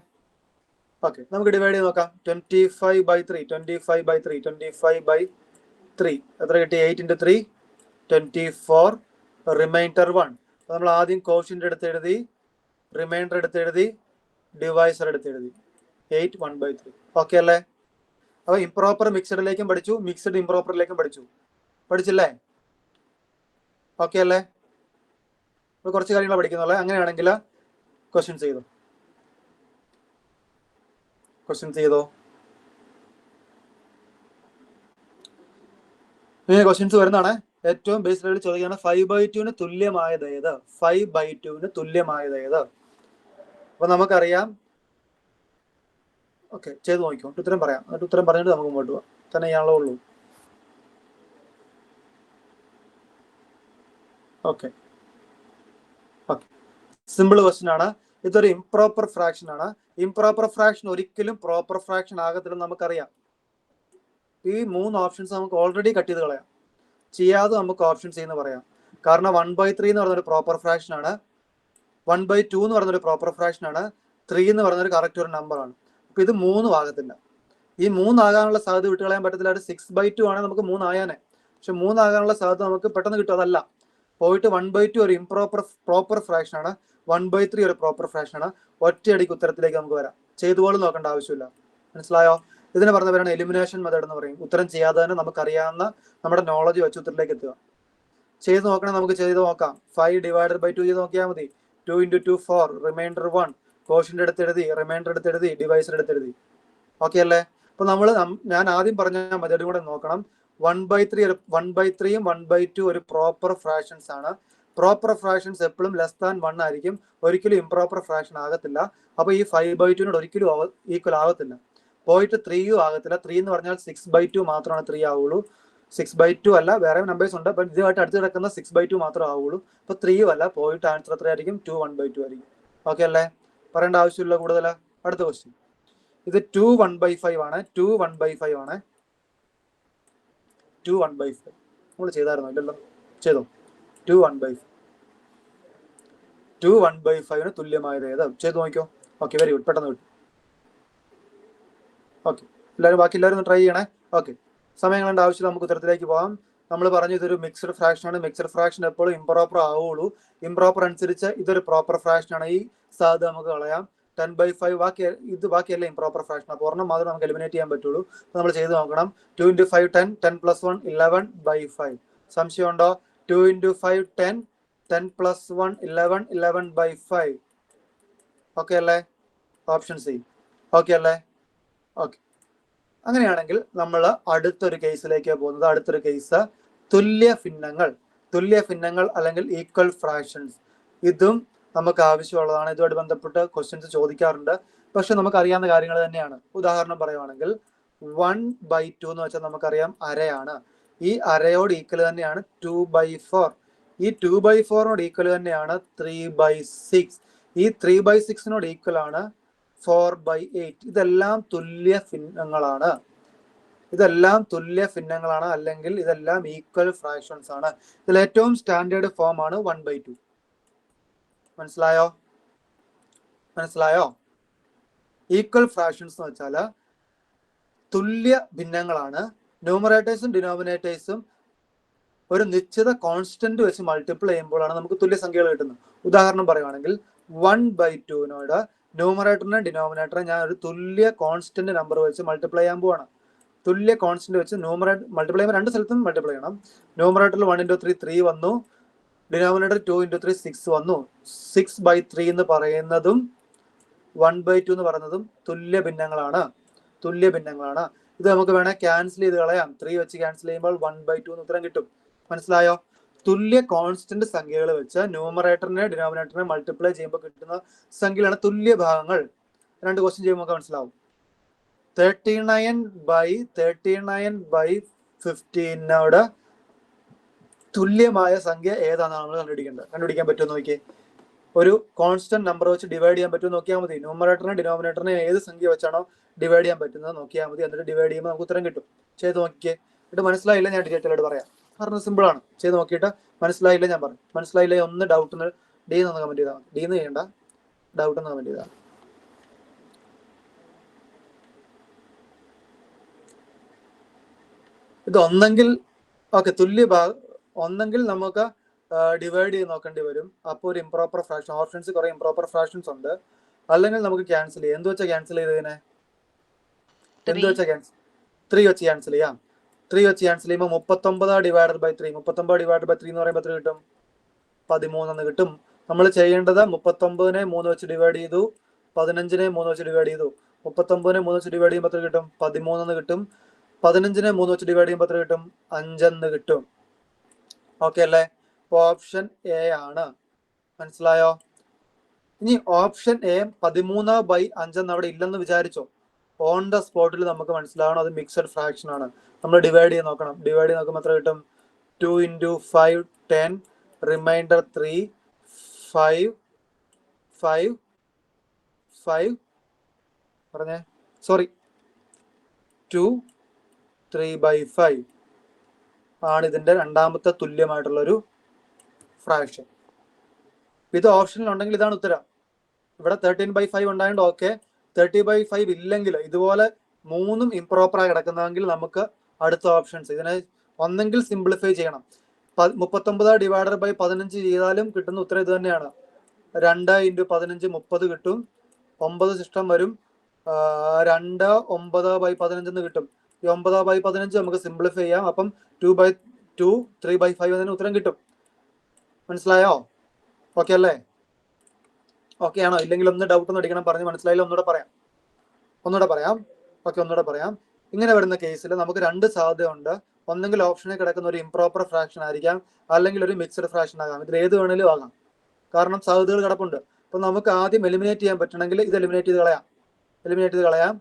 ഓക്കെ, നമുക്ക് ഡിവൈഡ് ചെയ്ത് നോക്കാം. 25/3 എത്ര കിട്ടി? 8 × 3 24. റിമൈൻഡർ 1. നമ്മൾ ആദ്യം കോഷ്യന്റ് എടുത്ത് എഴുതി, റിമൈൻഡർ എടുത്ത് എഴുതി, ഡിവൈസർ എടുത്ത് എഴുതി. 8 1/3. ഓക്കെ അല്ലേ? അപ്പൊ ഇംപ്രോപ്പർ മിക്സഡിലേക്കും പഠിച്ചു, മിക്സഡ് ഇംപ്രോപ്പറിലേക്കും പഠിച്ചില്ലേ? ഓക്കെ അല്ലേ? കുറച്ച് കാര്യങ്ങൾ പഠിക്കുന്നുള്ളൂ. അങ്ങനെയാണെങ്കിൽ ക്വസ്റ്റ്യൻസ് ചെയ്തോ. ക്വസ്റ്റ്യൻസ് വരുന്നതാണ്. ഏറ്റവും ബേസ് ലെവലിൽ ചോദിക്കുകയാണ് 5/2 തുല്യമായത് ഏത്? 5/2 തുല്യമായത് ഏത്? അപ്പൊ നമുക്കറിയാം. ഓക്കെ, ചെയ്ത് നോക്കിക്കോ. ഉത്തരം പറയാം. എന്നിട്ട് ഉത്തരം പറഞ്ഞിട്ട് നമുക്ക് മുമ്പോട്ട് പോവാം. തന്നെ ചെയ്യാനുള്ളേ ഉള്ളൂ. ഓക്കെ, സിമ്പിൾ ക്വസ്റ്റ്യൻ ആണ്. ഇതൊരു ഇംപ്രോപ്പർ ഫ്രാക്ഷൻ ആണ്. ഇംപ്രോപ്പർ ഫ്രാക്ഷൻ ഒരിക്കലും പ്രോപ്പർ ഫ്രാക്ഷൻ ആകത്തില്ലെന്ന് നമുക്കറിയാം. ഈ 3 ഓപ്ഷൻസ് നമുക്ക് ഓൾറെഡി കട്ട് ചെയ്ത് കളയാം. ചെയ്യാതെ നമുക്ക് ഓപ്ഷൻ സി എന്ന് പറയാം. കാരണം 1/3 എന്ന് പറയുന്നൊരു പ്രോപ്പർ ഫ്രാക്ഷൻ ആണ്. 1/2 എന്ന് പറയുന്നൊരു പ്രോപ്പർ ഫ്രാക്ഷൻ ആണ്. 3 എന്ന് പറയുന്നൊരു കറക്റ്റ് ഒരു നമ്പർ ആണ്. അപ്പൊ ഇത് 3 ആകത്തില്ല. ഈ 3 ആകാനുള്ള സാധ്യത വിട്ടുകളയാൻ പറ്റത്തില്ല. 6/2 ആണെങ്കിൽ നമുക്ക് 3 ആയാനെ. പക്ഷെ 3 ആകാനുള്ള സാധ്യത നമുക്ക് പെട്ടെന്ന് കിട്ടും. അതല്ല, പോയിട്ട് 1/2 ഒരു പ്രോപ്പർ ഫ്രാക്ഷൻ ആണ്. 1/3 ഒരു പ്രോപ്പർ ഫ്രാക്ഷൻ ആണ്. ഒറ്റയടിക്ക് ഉത്തരത്തിലേക്ക് നമുക്ക് വരാം. ചെയ്തുപോലും നോക്കേണ്ട ആവശ്യമില്ല. മനസ്സിലായോ? ഇതിന് പറഞ്ഞ പേരാണ് എലിമിനേഷൻ മെത്തേഡ് എന്ന് പറയും. ഉത്തരം ചെയ്യാതെ തന്നെ നമുക്കറിയാവുന്ന നമ്മുടെ നോളജ് വെച്ച് ഉത്തരത്തിലേക്ക് എത്തുക. ചെയ്ത് നോക്കണം. നമുക്ക് ചെയ്ത് നോക്കാം. 5 ഡിവൈഡഡ് ബൈ 2 ചെയ്ത് നോക്കിയാൽ മതി. 2 × 2 4. റിമൈൻഡർ 1. കോഷ്യന്റ് എടുത്തെഴുതി, റിമൈൻഡർ എടുത്തെഴുതി, ഡിവൈസർ എടുത്തെഴുതി. ഓക്കെ അല്ലേ? അപ്പൊ ഞാൻ ആദ്യം പറഞ്ഞ മെത്തേഡ് കൂടെ നോക്കണം. 1/3 1/3യും 1/2 ഒരു പ്രോപ്പർ ഫ്രാക്ഷൻസ് ആണ്. പ്രോപ്പർ ഫ്രാക്ഷൻസ് എപ്പോഴും <1 ആയിരിക്കും. ഒരിക്കലും ഇംപ്രോപ്പർ ഫ്രാക്ഷൻ ആകത്തില്ല. അപ്പൊ ഈ 5/2 ഒരിക്കലും ഈക്വൽ ആകത്തില്ല. പോയിട്ട് 3 ആകത്തില്ല. 3 എന്ന് പറഞ്ഞാൽ 6/2 മാത്രമാണ് 3 ആവുള്ളൂ. 6/2 അല്ല, വേറെ നമ്പേഴ്സ് ഉണ്ട്. അപ്പൊ ഇതുമായിട്ട് അടുത്ത് കിടക്കുന്ന 6/2 മാത്രമേ ആവുള്ളൂ. അപ്പൊ 3 അല്ല. പോയിട്ട് ആൻസർ എത്രയായിരിക്കും? 2 1/2 ആയിരിക്കും. ഓക്കെ അല്ലേ? പറയേണ്ട ആവശ്യമില്ല കൂടുതൽ. അടുത്ത ക്വസ്റ്റ്യൻ. ഇത് 2 1/5 ആണ്. 2 1/5 ആണ്. 2 1/5. നമ്മൾ ചെയ്തായിരുന്നോ? ഇല്ലല്ലോ, ചെയ്തോ? 2 1/5. 2 1/5 തുല്യമായത് ഏതാ? ചെയ്ത് നോക്കിയോ. ഓക്കെ, വെരി ഗുഡ്, പെട്ടെന്ന് വിട്ടു. ഓക്കെ, ബാക്കി എല്ലാവരും ഒന്ന് ട്രൈ ചെയ്യണേ. ഓക്കെ, സമയം കളയേണ്ട ആവശ്യമില്ല, നമുക്ക് ഉത്തരത്തിലേക്ക് പോകാം. നമ്മൾ പറഞ്ഞു ഇതൊരു മിക്സ്ഡ് ഫ്രാക്ഷൻ ആണ്. മിക്സ്ഡ് ഫ്രാക്ഷൻ എപ്പോഴും ഇംപ്രോപ്പർ ആവുള്ളൂ. ഇംപ്രോപ്പർ അനുസരിച്ച് ഇതൊരു പ്രോപ്പർ ഫ്രാക്ഷൻ ആണ്. ഈ സാധ്യത നമുക്ക് കളയാം. 10/5 ബാക്കിയല്ല ഇംപ്രോപ്പർ ഫ്രാക്ഷൻ. അപ്പോൾ ഒരെണ്ണം മാത്രമേ നമുക്ക് എലിമിനേറ്റ് ചെയ്യാൻ പറ്റുള്ളൂ. നമ്മൾ ചെയ്ത് നോക്കണം. 2 × 5 10, 10 + 1 11/5. സംശയം ഉണ്ടോ? 2 × 5 10, 10 + 1 11, 11/5. ഓക്കെ അല്ലേ? ഓപ്ഷൻ സി ഓക്കെ അല്ലേ? ഓക്കെ, അങ്ങനെയാണെങ്കിൽ നമ്മൾ അടുത്തൊരു കേസിലേക്ക് പോകുന്നത്. അടുത്തൊരു കേസ് തുല്യ ഭിന്നങ്ങൾ അല്ലെങ്കിൽ ഈക്വൽ ഫ്രാക്ഷൻസ്. ഇതും നമുക്ക് ആവശ്യമുള്ളതാണ്. ഇതുമായിട്ട് ബന്ധപ്പെട്ട് ക്വസ്റ്റ്യൻസ് ചോദിക്കാറുണ്ട്. പക്ഷെ നമുക്ക് അറിയാവുന്ന കാര്യങ്ങൾ തന്നെയാണ്. ഉദാഹരണം പറയുവാണെങ്കിൽ 1/2 എന്ന് വെച്ചാൽ നമുക്കറിയാം അരയാണ്. ഈ അരയോട് ഈക്വൽ തന്നെയാണ് 2/4. ഈ 2/4നോട് ഈക്വൽ തന്നെയാണ് 3/6. ഈ 3/6നോട് ഈക്വൽ ആണ് 4/8. ഇതെല്ലാം തുല്യ ഭിന്നങ്ങളാണ്, അല്ലെങ്കിൽ ഇതെല്ലാം ഈക്വൽ ഫ്രാക്ഷൻസ് ആണ്. ഇതിൽ ഏറ്റവും സ്റ്റാൻഡേർഡ് ഫോം ആണ് 1/2. മനസ്സിലായോ? ഈക്വൽ ഫ്രാക്ഷൻസ് എന്ന് വെച്ചാൽ തുല്യ ഭിന്നങ്ങളാണ്. ന്യൂമറേറ്റേഴ്സും ഡിനോമിനേറ്റേഴ്സും ഒരു നിശ്ചിത കോൺസ്റ്റന്റ് വെച്ച് മൾട്ടിപ്ലൈ ചെയ്യുമ്പോഴാണ് നമുക്ക് തുല്യ സംഖ്യകൾ കിട്ടുന്നത്. ഉദാഹരണം പറയുവാണെങ്കിൽ 1/2നോട് ന്യൂമറേറ്ററിനെ ഡിനോമിനേറ്ററെ ഞാൻ ഒരു തുല്യ കോൺസ്റ്റന്റ് നമ്പർ വെച്ച് മൾട്ടിപ്ലൈ ചെയ്യാൻ പോവാണ്. തുല്യ കോൺസ്റ്റന്റ് വെച്ച് ന്യൂമറേറ്റർ മൾട്ടിപ്ലൈ ചെയ്യുമ്പോൾ രണ്ട് സ്ഥലത്തും മൾട്ടിപ്ലൈ ചെയ്യണം. ന്യൂമറേറ്ററിൽ 1 × 3 3 വന്നു. ഡിനോമിനേറ്റർ 2 × 3 6 വന്നു. 6/3 എന്ന് പറയുന്നതും 1/2 എന്ന് പറയുന്നതും തുല്യ ഭിന്നങ്ങളാണ്. ഇത് നമുക്ക് വേണേൽ ക്യാൻസൽ ചെയ്ത് കളയാം. 3 വെച്ച് ക്യാൻസൽ ചെയ്യുമ്പോൾ 1/2 എന്ന് ഉത്തരം കിട്ടും. മനസ്സിലായോ? തുല്യ കോൺസ്റ്റന്റ് സംഖ്യകൾ വെച്ച് ന്യൂമറേറ്ററിനെ ഡിനോമിനേറ്ററിനെ മൾട്ടിപ്ലൈ ചെയ്യുമ്പോൾ കിട്ടുന്ന സംഖ്യകളാണ് തുല്യ ഭാഗങ്ങൾ. രണ്ട് ക്വസ്റ്റ്യൻ ചെയ്യുമ്പോൾ നമുക്ക് മനസ്സിലാവും. 39/15നോട് തുല്യമായ സംഖ്യ ഏതാണെന്നാണ് നമ്മൾ കണ്ടുപിടിക്കാൻ പറ്റുമെന്ന് നോക്കിയേ. ഒരു കോൺസ്റ്റന്റ് നമ്പർ വെച്ച് ഡിവൈഡ് ചെയ്യാൻ പറ്റുമെന്ന് നോക്കിയാൽ മതി. ന്യൂമറേറ്ററിനെ ഡിനോമിനേറ്ററിനെ ഏത് സംഖ്യ വെച്ചാണോ ഡിവൈഡ് ചെയ്യാൻ പറ്റുന്നത് നോക്കിയാൽ മതി. എന്നിട്ട് ഡിവൈഡ് ചെയ്യുമ്പോൾ നമുക്ക് ഉത്തരം കിട്ടും. ചെയ്ത് നോക്കിയേ. എന്നിട്ട് മനസ്സിലായില്ല ഞാൻ ഡീറ്റെയിലായിട്ട് പറയാം. പറഞ്ഞത് സിമ്പിൾ ആണ്. ചെയ്ത് നോക്കിയിട്ട് മനസ്സിലായില്ല ഞാൻ പറയും. മനസ്സിലായില്ല ഒന്ന് ഡൗട്ട് ഡി എന്ന് കമന്റ് ചെയ്താൽ മതി. ഡി എന്ന് ചെയ്യണ്ട, ഡൗട്ട് എന്ന് കമന്റ് ചെയ്താൽ. ഇത് ഒന്നെങ്കിൽ ഒന്നെങ്കിൽ നമുക്ക് ഡിവൈഡ് ചെയ്ത് നോക്കേണ്ടി വരും. അപ്പോൾ ഒരു ഇംപ്രോപ്പർ ഫ്രാക്ഷൻ ഓപ്ഷൻസ് കുറെ ഇംപ്രോപ്പർ ഫ്രാക്ഷൻസ് ഉണ്ട്. അല്ലെങ്കിൽ നമുക്ക് ക്യാൻസൽ ചെയ്യാം. എന്ത് വെച്ചാൽ ക്യാൻസൽ ചെയ്തതിനെ? 3 വെച്ച് ക്യാൻസൽ ചെയ്യാം. 3 വെച്ച് ക്യാൻസൽ ചെയ്യുമ്പോൾ 39/3. 39/3 എന്ന് പറയുമ്പോൾ എത്ര കിട്ടും? 13 എന്ന് കിട്ടും. നമ്മൾ ചെയ്യേണ്ടത് 39നെ 3 വെച്ച് ഡിവൈഡ് ചെയ്തു, 15നെ 3 വെച്ച് ഡിവൈഡ് ചെയ്തു. 39നെ 3 വെച്ച് ഡിവൈഡ് ചെയ്യുമ്പോൾ എത്ര കിട്ടും? 13 എന്ന് കിട്ടും. 15നെ 3 വെച്ച് ഡിവൈഡ് ചെയ്യുമ്പോൾ എത്ര കിട്ടും? 5 എന്ന് കിട്ടും. ഓക്കെ അല്ലേ? ഓപ്ഷൻ എ ആണ്. മനസ്സിലായോ? ഇനി ഓപ്ഷൻ എ 13/5 എന്ന് അവിടെ ഇല്ലെന്ന് വിചാരിച്ചോ. ഓൺ ദ സ്പോട്ടിൽ നമുക്ക് മനസ്സിലാവണം അത് മിക്സഡ് ഫ്രാക്ഷൻ ആണ്. നമ്മൾ ഡിവൈഡ് ചെയ്ത് നോക്കണം. ഡിവൈഡ് ചെയ്ത് നോക്കുമ്പോൾ എത്ര കിട്ടും? 2 × 5 10, റിമൈൻഡർ 3 5 പറഞ്ഞേ, സോറി 2 3/5 ആണ് ഇതിന്റെ രണ്ടാമത്തെ തുല്യമായിട്ടുള്ളൊരു ഫ്രാക്ഷൻ. ഇത് ഓപ്ഷനിൽ ഉണ്ടെങ്കിൽ ഇതാണ് ഉത്തരം. ഇവിടെ 13/5 ഉണ്ടായതുകൊണ്ട് ഓക്കെ. 30/5 ഇല്ലെങ്കിൽ ഇതുപോലെ മൂന്നും ഇംപ്രോപ്പറായി കിടക്കുന്നതെങ്കിൽ നമുക്ക് അടുത്ത ഓപ്ഷൻസ് ഇതിനെ ഒന്നെങ്കിൽ സിംപ്ലിഫൈ ചെയ്യണം. 39/15 ചെയ്താലും കിട്ടുന്ന ഉത്തരം ഇത് തന്നെയാണ്. 2 × 15 30 കിട്ടും. 9 സിസ്റ്റം വരും. 2 9/15 എന്ന് കിട്ടും. ഈ 9/15 നമുക്ക് സിംപ്ലിഫൈ ചെയ്യാം. അപ്പം 2/2 3/5 എന്നതിന് ഉത്തരം കിട്ടും. മനസ്സിലായോ? ഓക്കെ അല്ലേ? ഓക്കെ ആണോ? ഇല്ലെങ്കിൽ ഒന്ന് ഡൗട്ട് ഒന്ന് അടിക്കണം. പറഞ്ഞ് മനസ്സിലായില്ല ഒന്നുകൂടെ പറയാം. ഓക്കെ, ഒന്നുകൂടെ പറയാം. ഇങ്ങനെ വരുന്ന കേസിൽ നമുക്ക് രണ്ട് സാധ്യത ഉണ്ട്. ഒന്നെങ്കിൽ ഓപ്ഷനിൽ കിടക്കുന്ന ഒരു ഇംപ്രോപ്പർ ഫ്രാക്ഷൻ ആയിരിക്കാം, അല്ലെങ്കിൽ ഒരു മിക്സഡ് ഫ്രാക്ഷൻ ആകാം. ഇതിൽ ഏത് വേണേലും ആകാം. കാരണം സാധ്യതകൾ കിടപ്പുണ്ട്. അപ്പൊ നമുക്ക് ആദ്യം എലിമിനേറ്റ് ചെയ്യാൻ പറ്റണമെങ്കിൽ ഇത് എലിമിനേറ്റ് ചെയ്ത് കളയാം.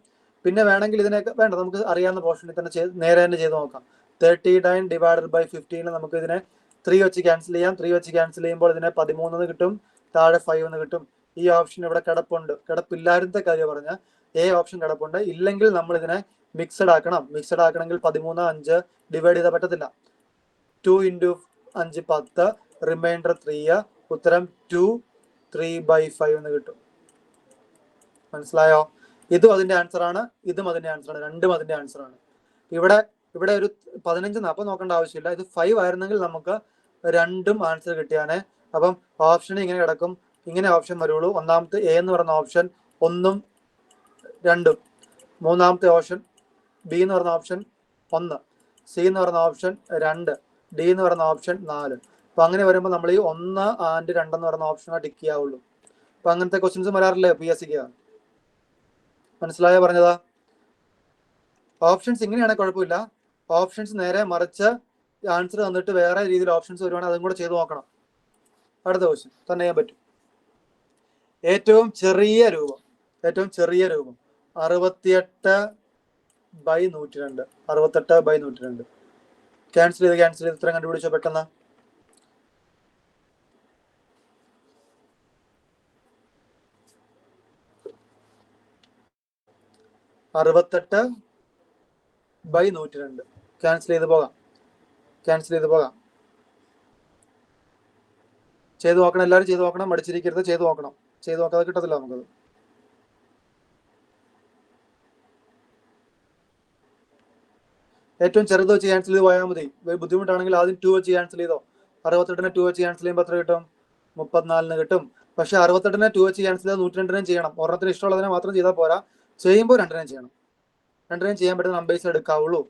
പിന്നെ വേണമെങ്കിൽ ഇതിനൊക്കെ വേണ്ട, നമുക്ക് അറിയാവുന്ന പോർഷനിൽ തന്നെ നേരെ തന്നെ ചെയ്ത് നോക്കാം. 39/15 നമുക്ക് ഇതിനെ 3 വെച്ച് ക്യാൻസൽ ചെയ്യാം. 3 വെച്ച് ക്യാൻസൽ ചെയ്യുമ്പോൾ ഇതിനെ 13 എന്ന് കിട്ടും. താഴെ 5 എന്ന് കിട്ടും. ഈ ഓപ്ഷൻ ഇവിടെ കിടപ്പുണ്ട്. കിടപ്പില്ലാത്ത കാര്യം പറഞ്ഞാൽ എ ഓപ്ഷൻ കിടപ്പുണ്ട്. ഇല്ലെങ്കിൽ നമ്മൾ ഇതിനെ മിക്സഡ് ആക്കണം. മിക്സഡ് ആക്കണമെങ്കിൽ 13 5 ഡിവൈഡ് ചെയ്താൽ പറ്റത്തില്ല. 2 × 5 10, റിമൈൻഡർ 3, ഉത്തരം 2 3/5 എന്ന് കിട്ടും. മനസ്സിലായോ? ഇതും അതിന്റെ ആൻസർ ആണ്, ഇതും അതിന്റെ ആൻസർ ആണ്, രണ്ടും അതിന്റെ ആൻസർ ആണ്. ഇവിടെ ഒരു 15 40 നോക്കേണ്ട ആവശ്യമില്ല. ഇത് 5 ആയിരുന്നെങ്കിൽ നമുക്ക് രണ്ടും ആൻസർ കിട്ടിയാനെ. അപ്പം ഓപ്ഷൻ ഇങ്ങനെ കിടക്കും, ഇങ്ങനെ ഓപ്ഷൻ വരുള്ളൂ. ഒന്നാമത്തെ എ എന്ന് പറയുന്ന ഓപ്ഷൻ 1 2, മൂന്നാമത്തെ ഓപ്ഷൻ ബി എന്ന് പറയുന്ന ഓപ്ഷൻ 1, സി എന്ന് പറയുന്ന ഓപ്ഷൻ 2, ഡി എന്ന് പറയുന്ന ഓപ്ഷൻ 4. അപ്പൊ അങ്ങനെ വരുമ്പോൾ നമ്മൾ ഈ 1 ആൻഡ് 2 എന്ന് പറയുന്ന ഓപ്ഷനാണ് ടിക്ക് ചെയ്യാവുള്ളൂ. അപ്പൊ അങ്ങനത്തെ ക്വസ്റ്റ്യൻസ് വരാറില്ലേ PSCക്ക്? മനസ്സിലായോ പറഞ്ഞതാ? ഓപ്ഷൻസ് ഇങ്ങനെയാണെങ്കിൽ കുഴപ്പമില്ല. ഓപ്ഷൻസ് നേരെ മറിച്ച് ആൻസർ തന്നിട്ട് വേറെ രീതിയിൽ ഓപ്ഷൻസ് വരുവാണെങ്കിൽ അതും കൂടെ ചെയ്ത് നോക്കണം. അടുത്ത ക്വസ്റ്റ്യൻ തന്നെ ചെയ്യാൻ പറ്റും. ഏറ്റവും ചെറിയ രൂപം 68/102. 68/102. ക്യാൻസൽ ചെയ്ത് ഇത്രയും കണ്ടുപിടിച്ചോ പെട്ടെന്ന്. 68/102. ക്യാൻസൽ ചെയ്ത് പോകാം. ചെയ്ത് നോക്കണം, എല്ലാവരും ചെയ്ത് നോക്കണം, മടിച്ചിരിക്കരുത്, ചെയ്ത് നോക്കണം. ചെയ്ത് നോക്കാതെ കിട്ടത്തില്ല നമുക്കത്. ഏറ്റവും ചെറുത് വെച്ച് ക്യാൻസൽ ചെയ്ത് പോയാൽ മതി. ബുദ്ധിമുട്ടാണെങ്കിൽ ആദ്യം 2 വെച്ച് ക്യാൻസൽ ചെയ്തോ. 68നെ 2 വെച്ച് ക്യാൻസൽ ചെയ്യുമ്പോൾ എത്ര കിട്ടും? 34 കിട്ടും. പക്ഷെ 68നെ 2 വെച്ച് ക്യാൻസൽ ചെയ്താൽ 102 ചെയ്യണം. ഒരെണ്ണത്തിന് ഇഷ്ടമുള്ളതിനെ മാത്രം ചെയ്താൽ പോരാ, ചെയ്യുമ്പോൾ 2 ചെയ്യണം. 2 ചെയ്യാൻ പറ്റുന്ന നമ്പേഴ്സ് എടുക്കാവുള്ളൂ.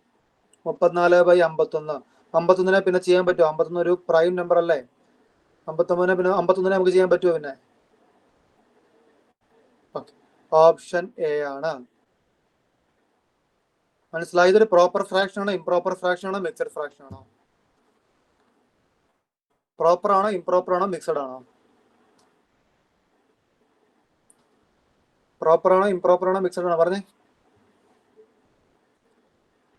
34/51. 51നെ പിന്നെ ചെയ്യാൻ പറ്റുമോ? 51 ഒരു പ്രൈം നമ്പർ അല്ലേ? 51നെ നമുക്ക് ചെയ്യാൻ പറ്റുമോ? പിന്നെ ഓപ്ഷൻ എ ആണ്. മനസ്സിലായി? ഇതൊരു പ്രോപ്പർ ഫ്രാക്ഷൻ ആണോ, ഇംപ്രോപ്പർ ഫ്രാക്ഷൻ ആണോ, മിക്സഡ് ഫ്രാക്ഷൻ ആണോ? പ്രോപ്പർ ആണോ, ഇംപ്രോപ്പർ ആണോ, മിക്സഡ് ആണോ? പ്രോപ്പർ ആണോ, ഇംപ്രോപ്പർ ആണോ, മിക്സഡ് ആണോ? പറഞ്ഞേ.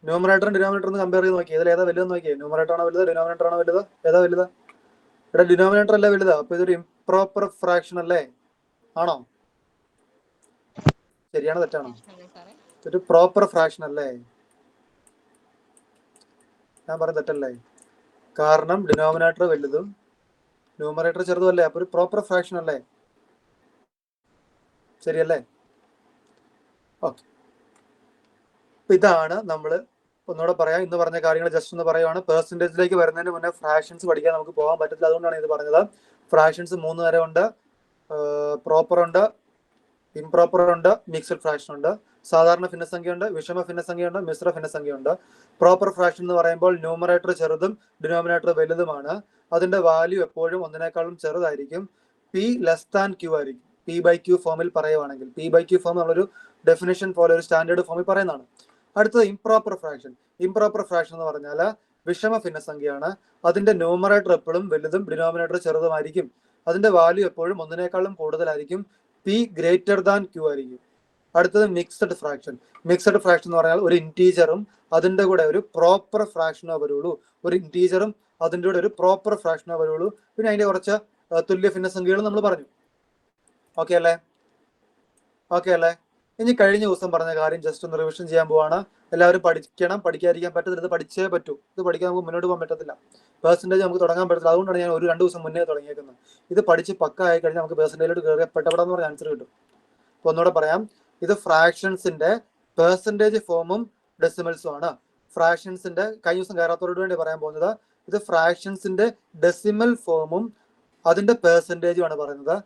ന്യൂമറേറ്ററും ഡിനോമിനേറ്ററും ഒന്ന് കമ്പയർ ചെയ്ത് നോക്കി. ഇതിൽ ഏതാ വലുതെന്ന് നോക്കിയേ. ന്യൂമറേറ്റർ ആണോ വലുത്, ഡിനോമിനേറ്റർ ആണോ വലുത്? ഏതാ വലുത്? ഇവിടെ ഡിനോമിനേറ്റർ അല്ലേ വലുത്. അപ്പൊ ഇതൊരു ഇംപ്രോപ്പർ ഫ്രാക്ഷൻ അല്ലേ? ആണോ? ശരിയാണോ തെറ്റാണോ? ഇതൊരു പ്രോപ്പർ ഫ്രാക്ഷൻ അല്ലേ? ഞാൻ പറഞ്ഞ തെറ്റല്ലേ? കാരണം ഡിനോമിനേറ്റർ വലുതും ന്യൂമറേറ്റർ ചെറുതും അല്ലേ? അപ്പൊ ഒരു പ്രോപ്പർ ഫ്രാക്ഷൻ അല്ലേ? ശരിയല്ലേ? ഓക്കെ. ഇതാണ് നമ്മൾ ഒന്നുകൂടെ പറയാം. ഇന്ന് പറഞ്ഞ കാര്യങ്ങൾ ജസ്റ്റ് ഒന്ന് പറയുവാണ്. പെർസെന്റേജിലേക്ക് വരുന്നതിന് മുന്നേ ഫ്രാക്ഷൻസ് പഠിക്കാൻ നമുക്ക് പോകാൻ പറ്റത്തില്ല. അതുകൊണ്ടാണ് ഇത് പറഞ്ഞത്. ഫ്രാക്ഷൻസ് 3 തരം ഉണ്ട്. പ്രോപ്പർ ഉണ്ട്, ഇംപ്രോപ്പർ ഉണ്ട്, മിക്സഡ് ഫ്രാക്ഷൻ ഉണ്ട്. സാധാരണ ഭിന്നസംഖ്യ ഉണ്ട്, വിഷമ ഭിന്നസംഖ്യ ഉണ്ട്, മിശ്ര ഭിന്നസംഖ്യ ഉണ്ട്. പ്രോപ്പർ ഫ്രാക്ഷൻ എന്ന് പറയുമ്പോൾ ന്യൂമറേറ്റർ ചെറുതും ഡിനോമിനേറ്റർ വലുതുമാണ്. അതിന്റെ വാല്യൂ എപ്പോഴും ഒന്നിനേക്കാളും ചെറുതായിരിക്കും. P<Q ആയിരിക്കും. P/Q ഫോമിൽ പറയുവാണെങ്കിൽ. P/Q ഫോം നമ്മളൊരു ഡെഫിനേഷൻ പോലെ ഒരു സ്റ്റാൻഡേർഡ് ഫോമിൽ പറയുന്നതാണ്. അടുത്തത് ഇംപ്രോപ്പർ ഫ്രാക്ഷൻ. ഇംപ്രോപ്പർ ഫ്രാക്ഷൻ എന്ന് പറഞ്ഞാൽ വിഷമ ഭിന്നസംഖ്യയാണ്. അതിന്റെ ന്യൂമറേറ്റർ എപ്പോഴും വലുതും ഡിനോമിനേറ്റർ ചെറുതുമായിരിക്കും. അതിന്റെ വാല്യൂ എപ്പോഴും ഒന്നിനേക്കാളും കൂടുതലായിരിക്കും. P>Q ആയിരിക്കും. അടുത്തത് മിക്സഡ് ഫ്രാക്ഷൻ. മിക്സഡ് ഫ്രാക്ഷൻ എന്ന് പറഞ്ഞാൽ ഒരു ഇൻറ്റീജറും അതിന്റെ കൂടെ ഒരു പ്രോപ്പർ ഫ്രാക്ഷനോ വരുള്ളൂ. ഒരു ഇൻറ്റീജറും അതിന്റെ കൂടെ ഒരു പ്രോപ്പർ ഫ്രാക്ഷനോ വരുള്ളൂ. പിന്നെ അതിന്റെ കുറച്ച് തുല്യ ഭിന്നസംഖ്യകൾ നമ്മൾ പറഞ്ഞു. ഓക്കെ അല്ലേ? ഇനി കഴിഞ്ഞ ദിവസം പറഞ്ഞ കാര്യം ജസ്റ്റ് ഒന്ന് റിവിഷൻ ചെയ്യാൻ പോവാണ്. എല്ലാവരും പഠിക്കണം. പഠിക്കാതിരിക്കാൻ പറ്റത്തില്ല. ഇത് പഠിച്ചേ പറ്റൂ. ഇത് പഠിക്കാൻ നമുക്ക് മുന്നോട്ട് പോകാൻ പറ്റത്തില്ല. പെർസെന്റേജ് നമുക്ക് തുടങ്ങാൻ പറ്റത്തില്ല. അതുകൊണ്ടാണ് ഞാൻ 1-2 ദിവസം മുന്നേ തുടങ്ങിയേക്കുന്നത്. ഇത് പഠിച്ച് പക്ക ആയി കഴിഞ്ഞാൽ നമുക്ക് പെർസെന്റേജിലോട്ട് കയറിയ പെട്ടപ്പെടാന്ന് പറഞ്ഞ ആൻസർ കിട്ടും. അപ്പൊ ഒന്നുകൂടെ പറയാം. ഇത് ഫ്രാക്ഷൻസിന്റെ പെർസെന്റേജ് ഫോമും ഡെസിമൽസും ആണ്. ഫ്രാക്ഷൻസിന്റെ കഴിഞ്ഞ ദിവസം കയറാത്തവരോട് വേണ്ടി പറയാൻ പോകുന്നത്. ഇത് ഫ്രാക്ഷൻസിന്റെ ഡെസിമൽ ഫോമും അതിന്റെ പെർസെന്റേജും ആണ് പറയുന്നത്.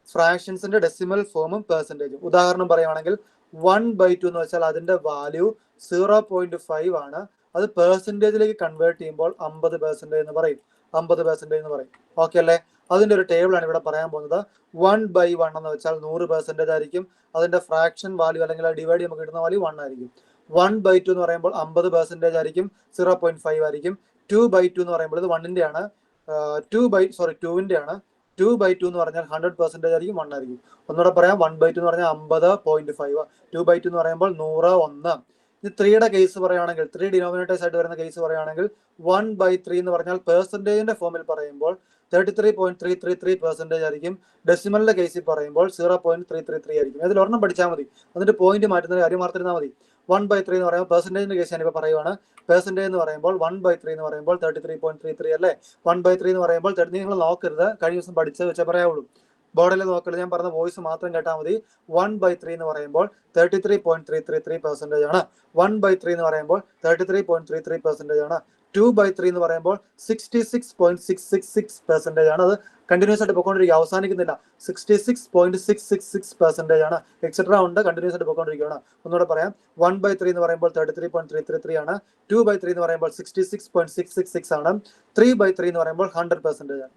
ഫ്രാക്ഷൻസിന്റെ ഡെസിമൽ ഫോമും പെർസെന്റേജും. ഉദാഹരണം പറയുവാണെങ്കിൽ 1/2 എന്ന് വെച്ചാൽ അതിന്റെ വാല്യൂ 0.5 ആണ്. അത് പെർസെന്റേജിലേക്ക് കൺവേർട്ട് ചെയ്യുമ്പോൾ 50% എന്ന് പറയും. 50% എന്ന് പറയും. ഓക്കെ അല്ലേ? അതിന്റെ ഒരു ടേബിൾ ആണ് ഇവിടെ പറയാൻ പോകുന്നത്. 1/1 എന്ന് വെച്ചാൽ 100% ആയിരിക്കും. അതിന്റെ ഫ്രാക്ഷൻ വാല്യൂ അല്ലെങ്കിൽ ഡിവൈഡ് നമുക്ക് കിട്ടുന്ന വാല്യൂ 1 ആയിരിക്കും. 1/2 എന്ന് പറയുമ്പോൾ 50% ആയിരിക്കും. 0.5 ആയിരിക്കും. 2/2 എന്ന് പറയുമ്പോൾ ഇത് 1ന്റെ ആണ്. 2ന്റെ ആണ്. 2/2 എന്ന് പറഞ്ഞാൽ 100% ആയിരിക്കും. 1 ആയിരിക്കും. ഒന്നുകൂടെ പറയാം. 1/2 എന്ന് പറഞ്ഞാൽ 50.5. 2/2 എന്ന് പറയുമ്പോൾ 100 1. ഇത് 3യുടെ കേസ് പറയുകയാണെങ്കിൽ 3 ഡിനോമിനേറ്റേഴ്സ് ആയിട്ട് വരുന്ന കേസ് പറയുകയാണെങ്കിൽ 1/3 എന്ന് പറഞ്ഞാൽ പെർസെന്റേജിന്റെ ഫോമിൽ പറയുമ്പോൾ 33.333% ആയിരിക്കും. ഡെസിമലിന്റെ കേസിൽ പറയുമ്പോൾ 0.333 ആയിരിക്കും. അതിൽ ഒരെണ്ണം പഠിച്ചാൽ മതി. അതിന്റെ പോയിന്റ് മാറ്റുന്ന കാര്യം ഓർത്തിരുന്നാൽ മതി. 1/3 എന്ന് പറയുമ്പോൾ പെർസെൻറ്റേജിന്റെ കേസ് ഞാനിപ്പോൾ പറയുവാണ്. പെർസെൻറ്റേജ് എന്ന് പറയുമ്പോൾ 1/3 എന്ന് പറയുമ്പോൾ 33.33 അല്ലേ. 1/3 എന്ന് പറയുമ്പോൾ നിങ്ങൾ നോക്കരുത്, കഴിഞ്ഞ ദിവസം പഠിച്ചത് വെച്ചാൽ പറയാവുള്ളൂ. ബോർഡിൽ നോക്കരുത്, ഞാൻ പറഞ്ഞ വോയിസ് മാത്രം കേട്ടാൽ മതി. 1/3 എന്ന് പറയുമ്പോൾ 33.333% ആണ്. 1/3 എന്ന് പറയുമ്പോൾ 33.33% ആണ്. 2/3 എന്ന് പറയുമ്പോൾ 66.666% ആണ്. അത് കണ്ടിന്യൂസ് ആയിട്ട് പോയിക്കൊണ്ടിരിക്കുക, അവസാനിക്കുന്നില്ല. 66.666% ആണ്. എക്സെട്ര ഉണ്ട്, കണ്ടിന്യൂസ് ആയിട്ട് പോയിക്കൊണ്ടിരിക്കുകയാണ്. ഒന്നുകൂടെ പറയാം. 1/3 എന്ന് പറയുമ്പോൾ 33.333 ആണ്. 2/3 എന്ന് പറയുമ്പോൾ 66.666 ആണ്. 3/3 എന്ന് പറയുമ്പോൾ 100% ആണ്.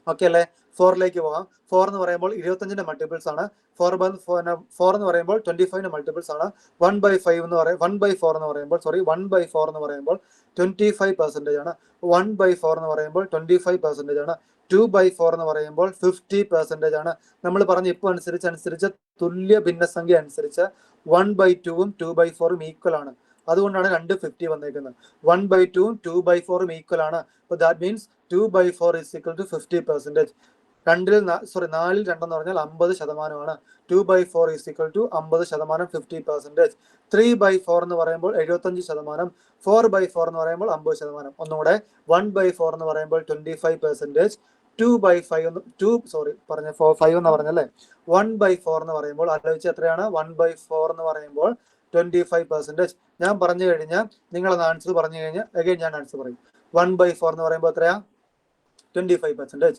ഓക്കെ അല്ലേ. 4ലേക്ക് പോകാം. 4 എന്ന് പറയുമ്പോൾ 25ന്റെ മൾട്ടിപ്പിൾസ് ആണ്. 4 എന്ന് പറയുമ്പോൾ 25ന്റെ മൾട്ടിപ്പിൾസ് ആണ്. 1/4 എന്ന് പറയുമ്പോൾ 25% ആണ്. 1/4 എന്ന് പറയുമ്പോൾ 25% ആണ്. 2/4 എന്ന് പറയുമ്പോൾ 50% ആണ്. നമ്മൾ പറഞ്ഞ ഇപ്പൊ അനുസരിച്ച് തുല്യ ഭിന്നസംഖ്യ അനുസരിച്ച് 1/2ഉം 2/4ഉം ഈക്വൽ ആണ്. അതുകൊണ്ടാണ് 250 വന്നേക്കുന്നത്. 1/2ഉം 2/4ഉം ഈക്വൽ ആണ്. അപ്പോൾ that means 2/4 is equal to 50%. 4ൽ 2 എന്ന് പറഞ്ഞാൽ 50%. 2/4 is equal to 50%, 50%. 3/4 എന്ന് പറയുമ്പോൾ 75%. 4/4 എന്ന് പറയുമ്പോൾ 50%. ഒന്നുകൂടെ 1/4 എന്ന് പറയുമ്പോൾ 25%. 2/5 5 എന്ന് പറഞ്ഞല്ലേ. 1/4 എന്ന് പറയുമ്പോൾ ആലോചിച്ച് എത്രയാണ്? 1/4 എന്ന് പറയുമ്പോൾ 25%. ഞാൻ പറഞ്ഞു കഴിഞ്ഞാൽ നിങ്ങളത് ആൻസർ പറഞ്ഞു കഴിഞ്ഞാൽ അഗൈൻ ഞാൻ ആൻസർ പറയും. 1/4 എന്ന് പറയുമ്പോൾ എത്രയാ? 25%.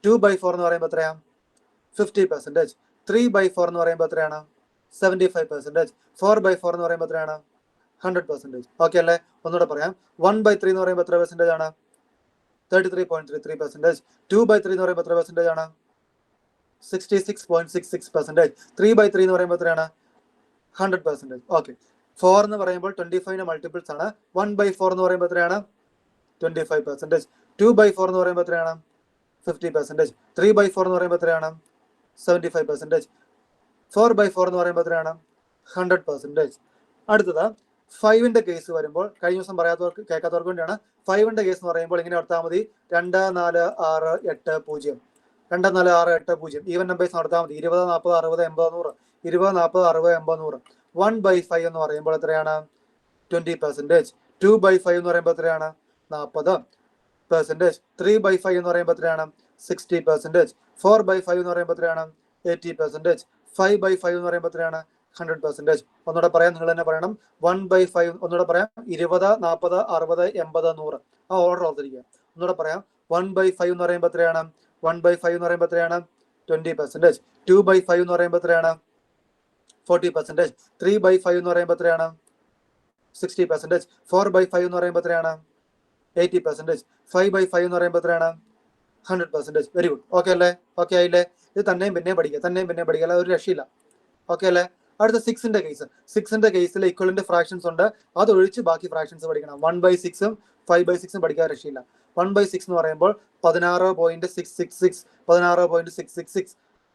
2/4 എന്ന് പറയുമ്പോൾ എത്രയാ? 50%. 3/4 എന്ന് പറയുമ്പോൾ എത്രയാണ്? 75%. 4/4 എന്ന് പറയുമ്പോൾ എത്രയാണ്? 100%. ഓക്കെ അല്ലേ. ഒന്നുകൂടെ പറയാം. 1/3 എന്ന് പറയുമ്പോൾ എത്ര പെർസെൻറ്റേജ് ആണ്? 33.33%. 2/3 എന്ന് പറയുമ്പോൾ എത്ര പെർസെൻറ്റേജ് ആണ്? 66.66%. 3/3 എന്ന് പറയുമ്പോൾ എത്രയാണ്? 100%. ഓക്കെ. 4 എന്ന് പറയുമ്പോൾ 25ന്റെ മൾട്ടിപ്പിൾസ് ആണ്. 1/4 എന്ന് പറയുമ്പോൾ എത്രയാണ്? 25%. 2/4 എന്ന് പറയുമ്പോൾ എത്രയാണ്? 50%. 3/4 എന്ന് പറയുമ്പോൾ എത്രയാണ്? 75%. 4/4 എന്ന് പറയുമ്പോൾ എത്രയാണ്? 100%. അടുത്തത് 5ന്റെ കേസ് വരുമ്പോൾ, കഴിഞ്ഞ ദിവസം പറയാത്തവർക്ക് കേൾക്കാത്തവർക്ക് വേണ്ടിയാണ്. 5ന്റെ കേസ് എന്ന് പറയുമ്പോൾ ഇങ്ങനെ ഓർത്താൽ മതി. 2 4 6 8 0. 2 4 6 8 0 ഈവൻ നമ്പേഴ്സ് നടത്താൽ മതി. 20 40 60 80 100. 20 40 60 80 100. 1/5 എന്ന് പറയുമ്പോൾ എത്രയാണ്? 20%. 2/5 എന്ന് പറയുമ്പോൾ എത്രയാണ്? 40%. 3/5 എന്ന് പറയുമ്പോൾ എത്രയാണ്? 60%. 4/5 എന്ന് പറയുമ്പോൾ എത്രയാണ്? 80%. 5/5 എന്ന് പറയുമ്പോൾ എത്രയാണ്? 100%. ഒന്നുകൂടെ പറയാം, നിങ്ങൾ തന്നെ പറയണം. 1/5 ഒന്നുകൂടെ പറയാം. 20 40 60 80 100. ആ ഓർഡർ ഓർത്തിരിക്കുക. ഒന്നുകൂടെ പറയാം. 1/5 എന്ന് പറയുമ്പോൾ എത്രയാണ്? 1/5 എന്ന് പറയുമ്പോൾ എത്രയാണ്? 20%. 2/5 എന്ന് പറയുമ്പോൾ എത്രയാണ്? 40%. 3/5 എന്ന് പറയുമ്പോൾ എത്രയാണ്? 60%. 4/5 എന്ന് പറയുമ്പോൾ എത്രയാണ്? 80%. 5/5 എന്ന് പറയുമ്പോൾ എത്രയാണ്? 100%. Very good. ഓക്കെ അല്ലേ. ഓക്കെ ആയില്ലേ. ഇത് തന്നെയും പിന്നെയും പഠിക്കുക, അല്ല ഒരു രക്ഷയില്ല. ഓക്കെ അല്ലേ. അടുത്ത 6ന്റെ കേസ്. 6ന്റെ കേസിൽ ഇക്വലന്റ് ഫ്രാക്ഷൻസ് ഉണ്ട്. അതൊഴിച്ച് ബാക്കി ഫ്രാക്ഷൻസ് പഠിക്കണം. 1/6ഉം 5/6ഉം പഠിക്കാൻ രക്ഷയില്ല. 1/6 എന്ന് പറയുമ്പോൾ 16.666. 16.666.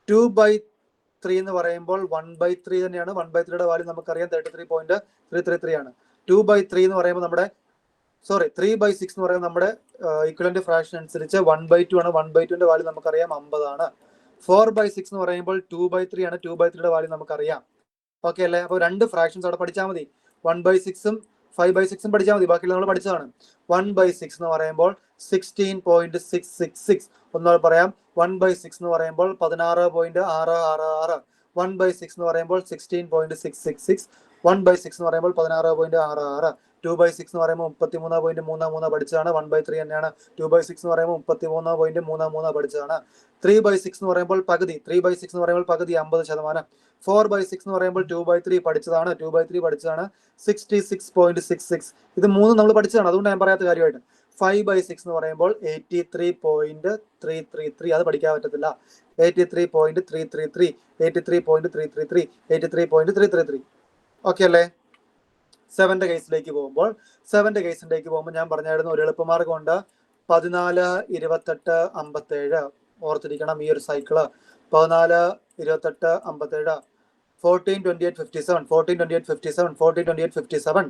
2/3 എന്ന് പറയുമ്പോൾ 1/3 തന്നെയാണ്. 1/3യുടെ വാല്യൂ നമുക്കറിയാം 33.333 ആണ്. 2/3 എന്ന് പറയുമ്പോൾ നമ്മുടെ 3/6 എന്ന് പറയുമ്പോൾ നമ്മുടെ ഇക്വലന്റ് ഫ്രാക്ഷൻ അനുസരിച്ച് 1/2 ആണ്. 1/2ന്റെ വാല്യൂ നമുക്കറിയാം 50 ആണ്. 4/6 എന്ന് പറയുമ്പോൾ 2/3 ആണ്. 2/3യുടെ വാല്യൂ നമുക്കറിയാം. ഓക്കെ അല്ലേ. അപ്പോൾ 2 ഫ്രാക്ഷൻസ് അവിടെ പഠിച്ചാൽ മതി. 1/6ഉം 5/6ഉം പഠിച്ചാൽ മതി. ബാക്കിയുള്ള നമ്മൾ പഠിച്ചതാണ്. 1/6 എന്ന് പറയുമ്പോൾ 16.666. ഒന്നുകൂടെ പറയാം. 1/6 എന്ന് പറയുമ്പോൾ 16.666. 1/6 എന്ന് പറയുമ്പോൾ 16.666. 1/6 എന്ന് പറയുമ്പോൾ 16.66. 2/6 എന്ന് പറയുമ്പോൾ 33.33 പഠിച്ചതാണ്. 1/3 തന്നെയാണ്. 2/6 എന്ന് പറയുമ്പോൾ 33.33 പഠിച്ചതാണ്. 3/6 എന്ന് പറയുമ്പോൾ പകുതി. 3/6 എന്ന് പറയുമ്പോൾ പകുതി 50%. 4/6 എന്ന് പറയുമ്പോൾ 2/3 പഠിച്ചതാണ്. 2/3 പഠിച്ചതാണ്. 66.66. ഇത് മൂന്നും നമ്മൾ പഠിച്ചതാണ്. അതുകൊണ്ട് ഞാൻ പറയാത്ത കാര്യമായിട്ട്. 5/6 എന്ന് പറയുമ്പോൾ 83.333. അത് പഠിക്കാൻ പറ്റത്തില്ല. 83.333. 83.333. 83.333. ഓക്കെ അല്ലേ. 7ന്റെ കേസിലേക്ക് പോകുമ്പോൾ ഞാൻ പറഞ്ഞായിരുന്നു ഒരു എളുപ്പമാർഗമുണ്ട്. 14 28 57. ഓർത്തിരിക്കണം ഈ ഒരു സൈക്കിള്. 14 28 57. 14 28 57. 14 28 57. 14 28 57.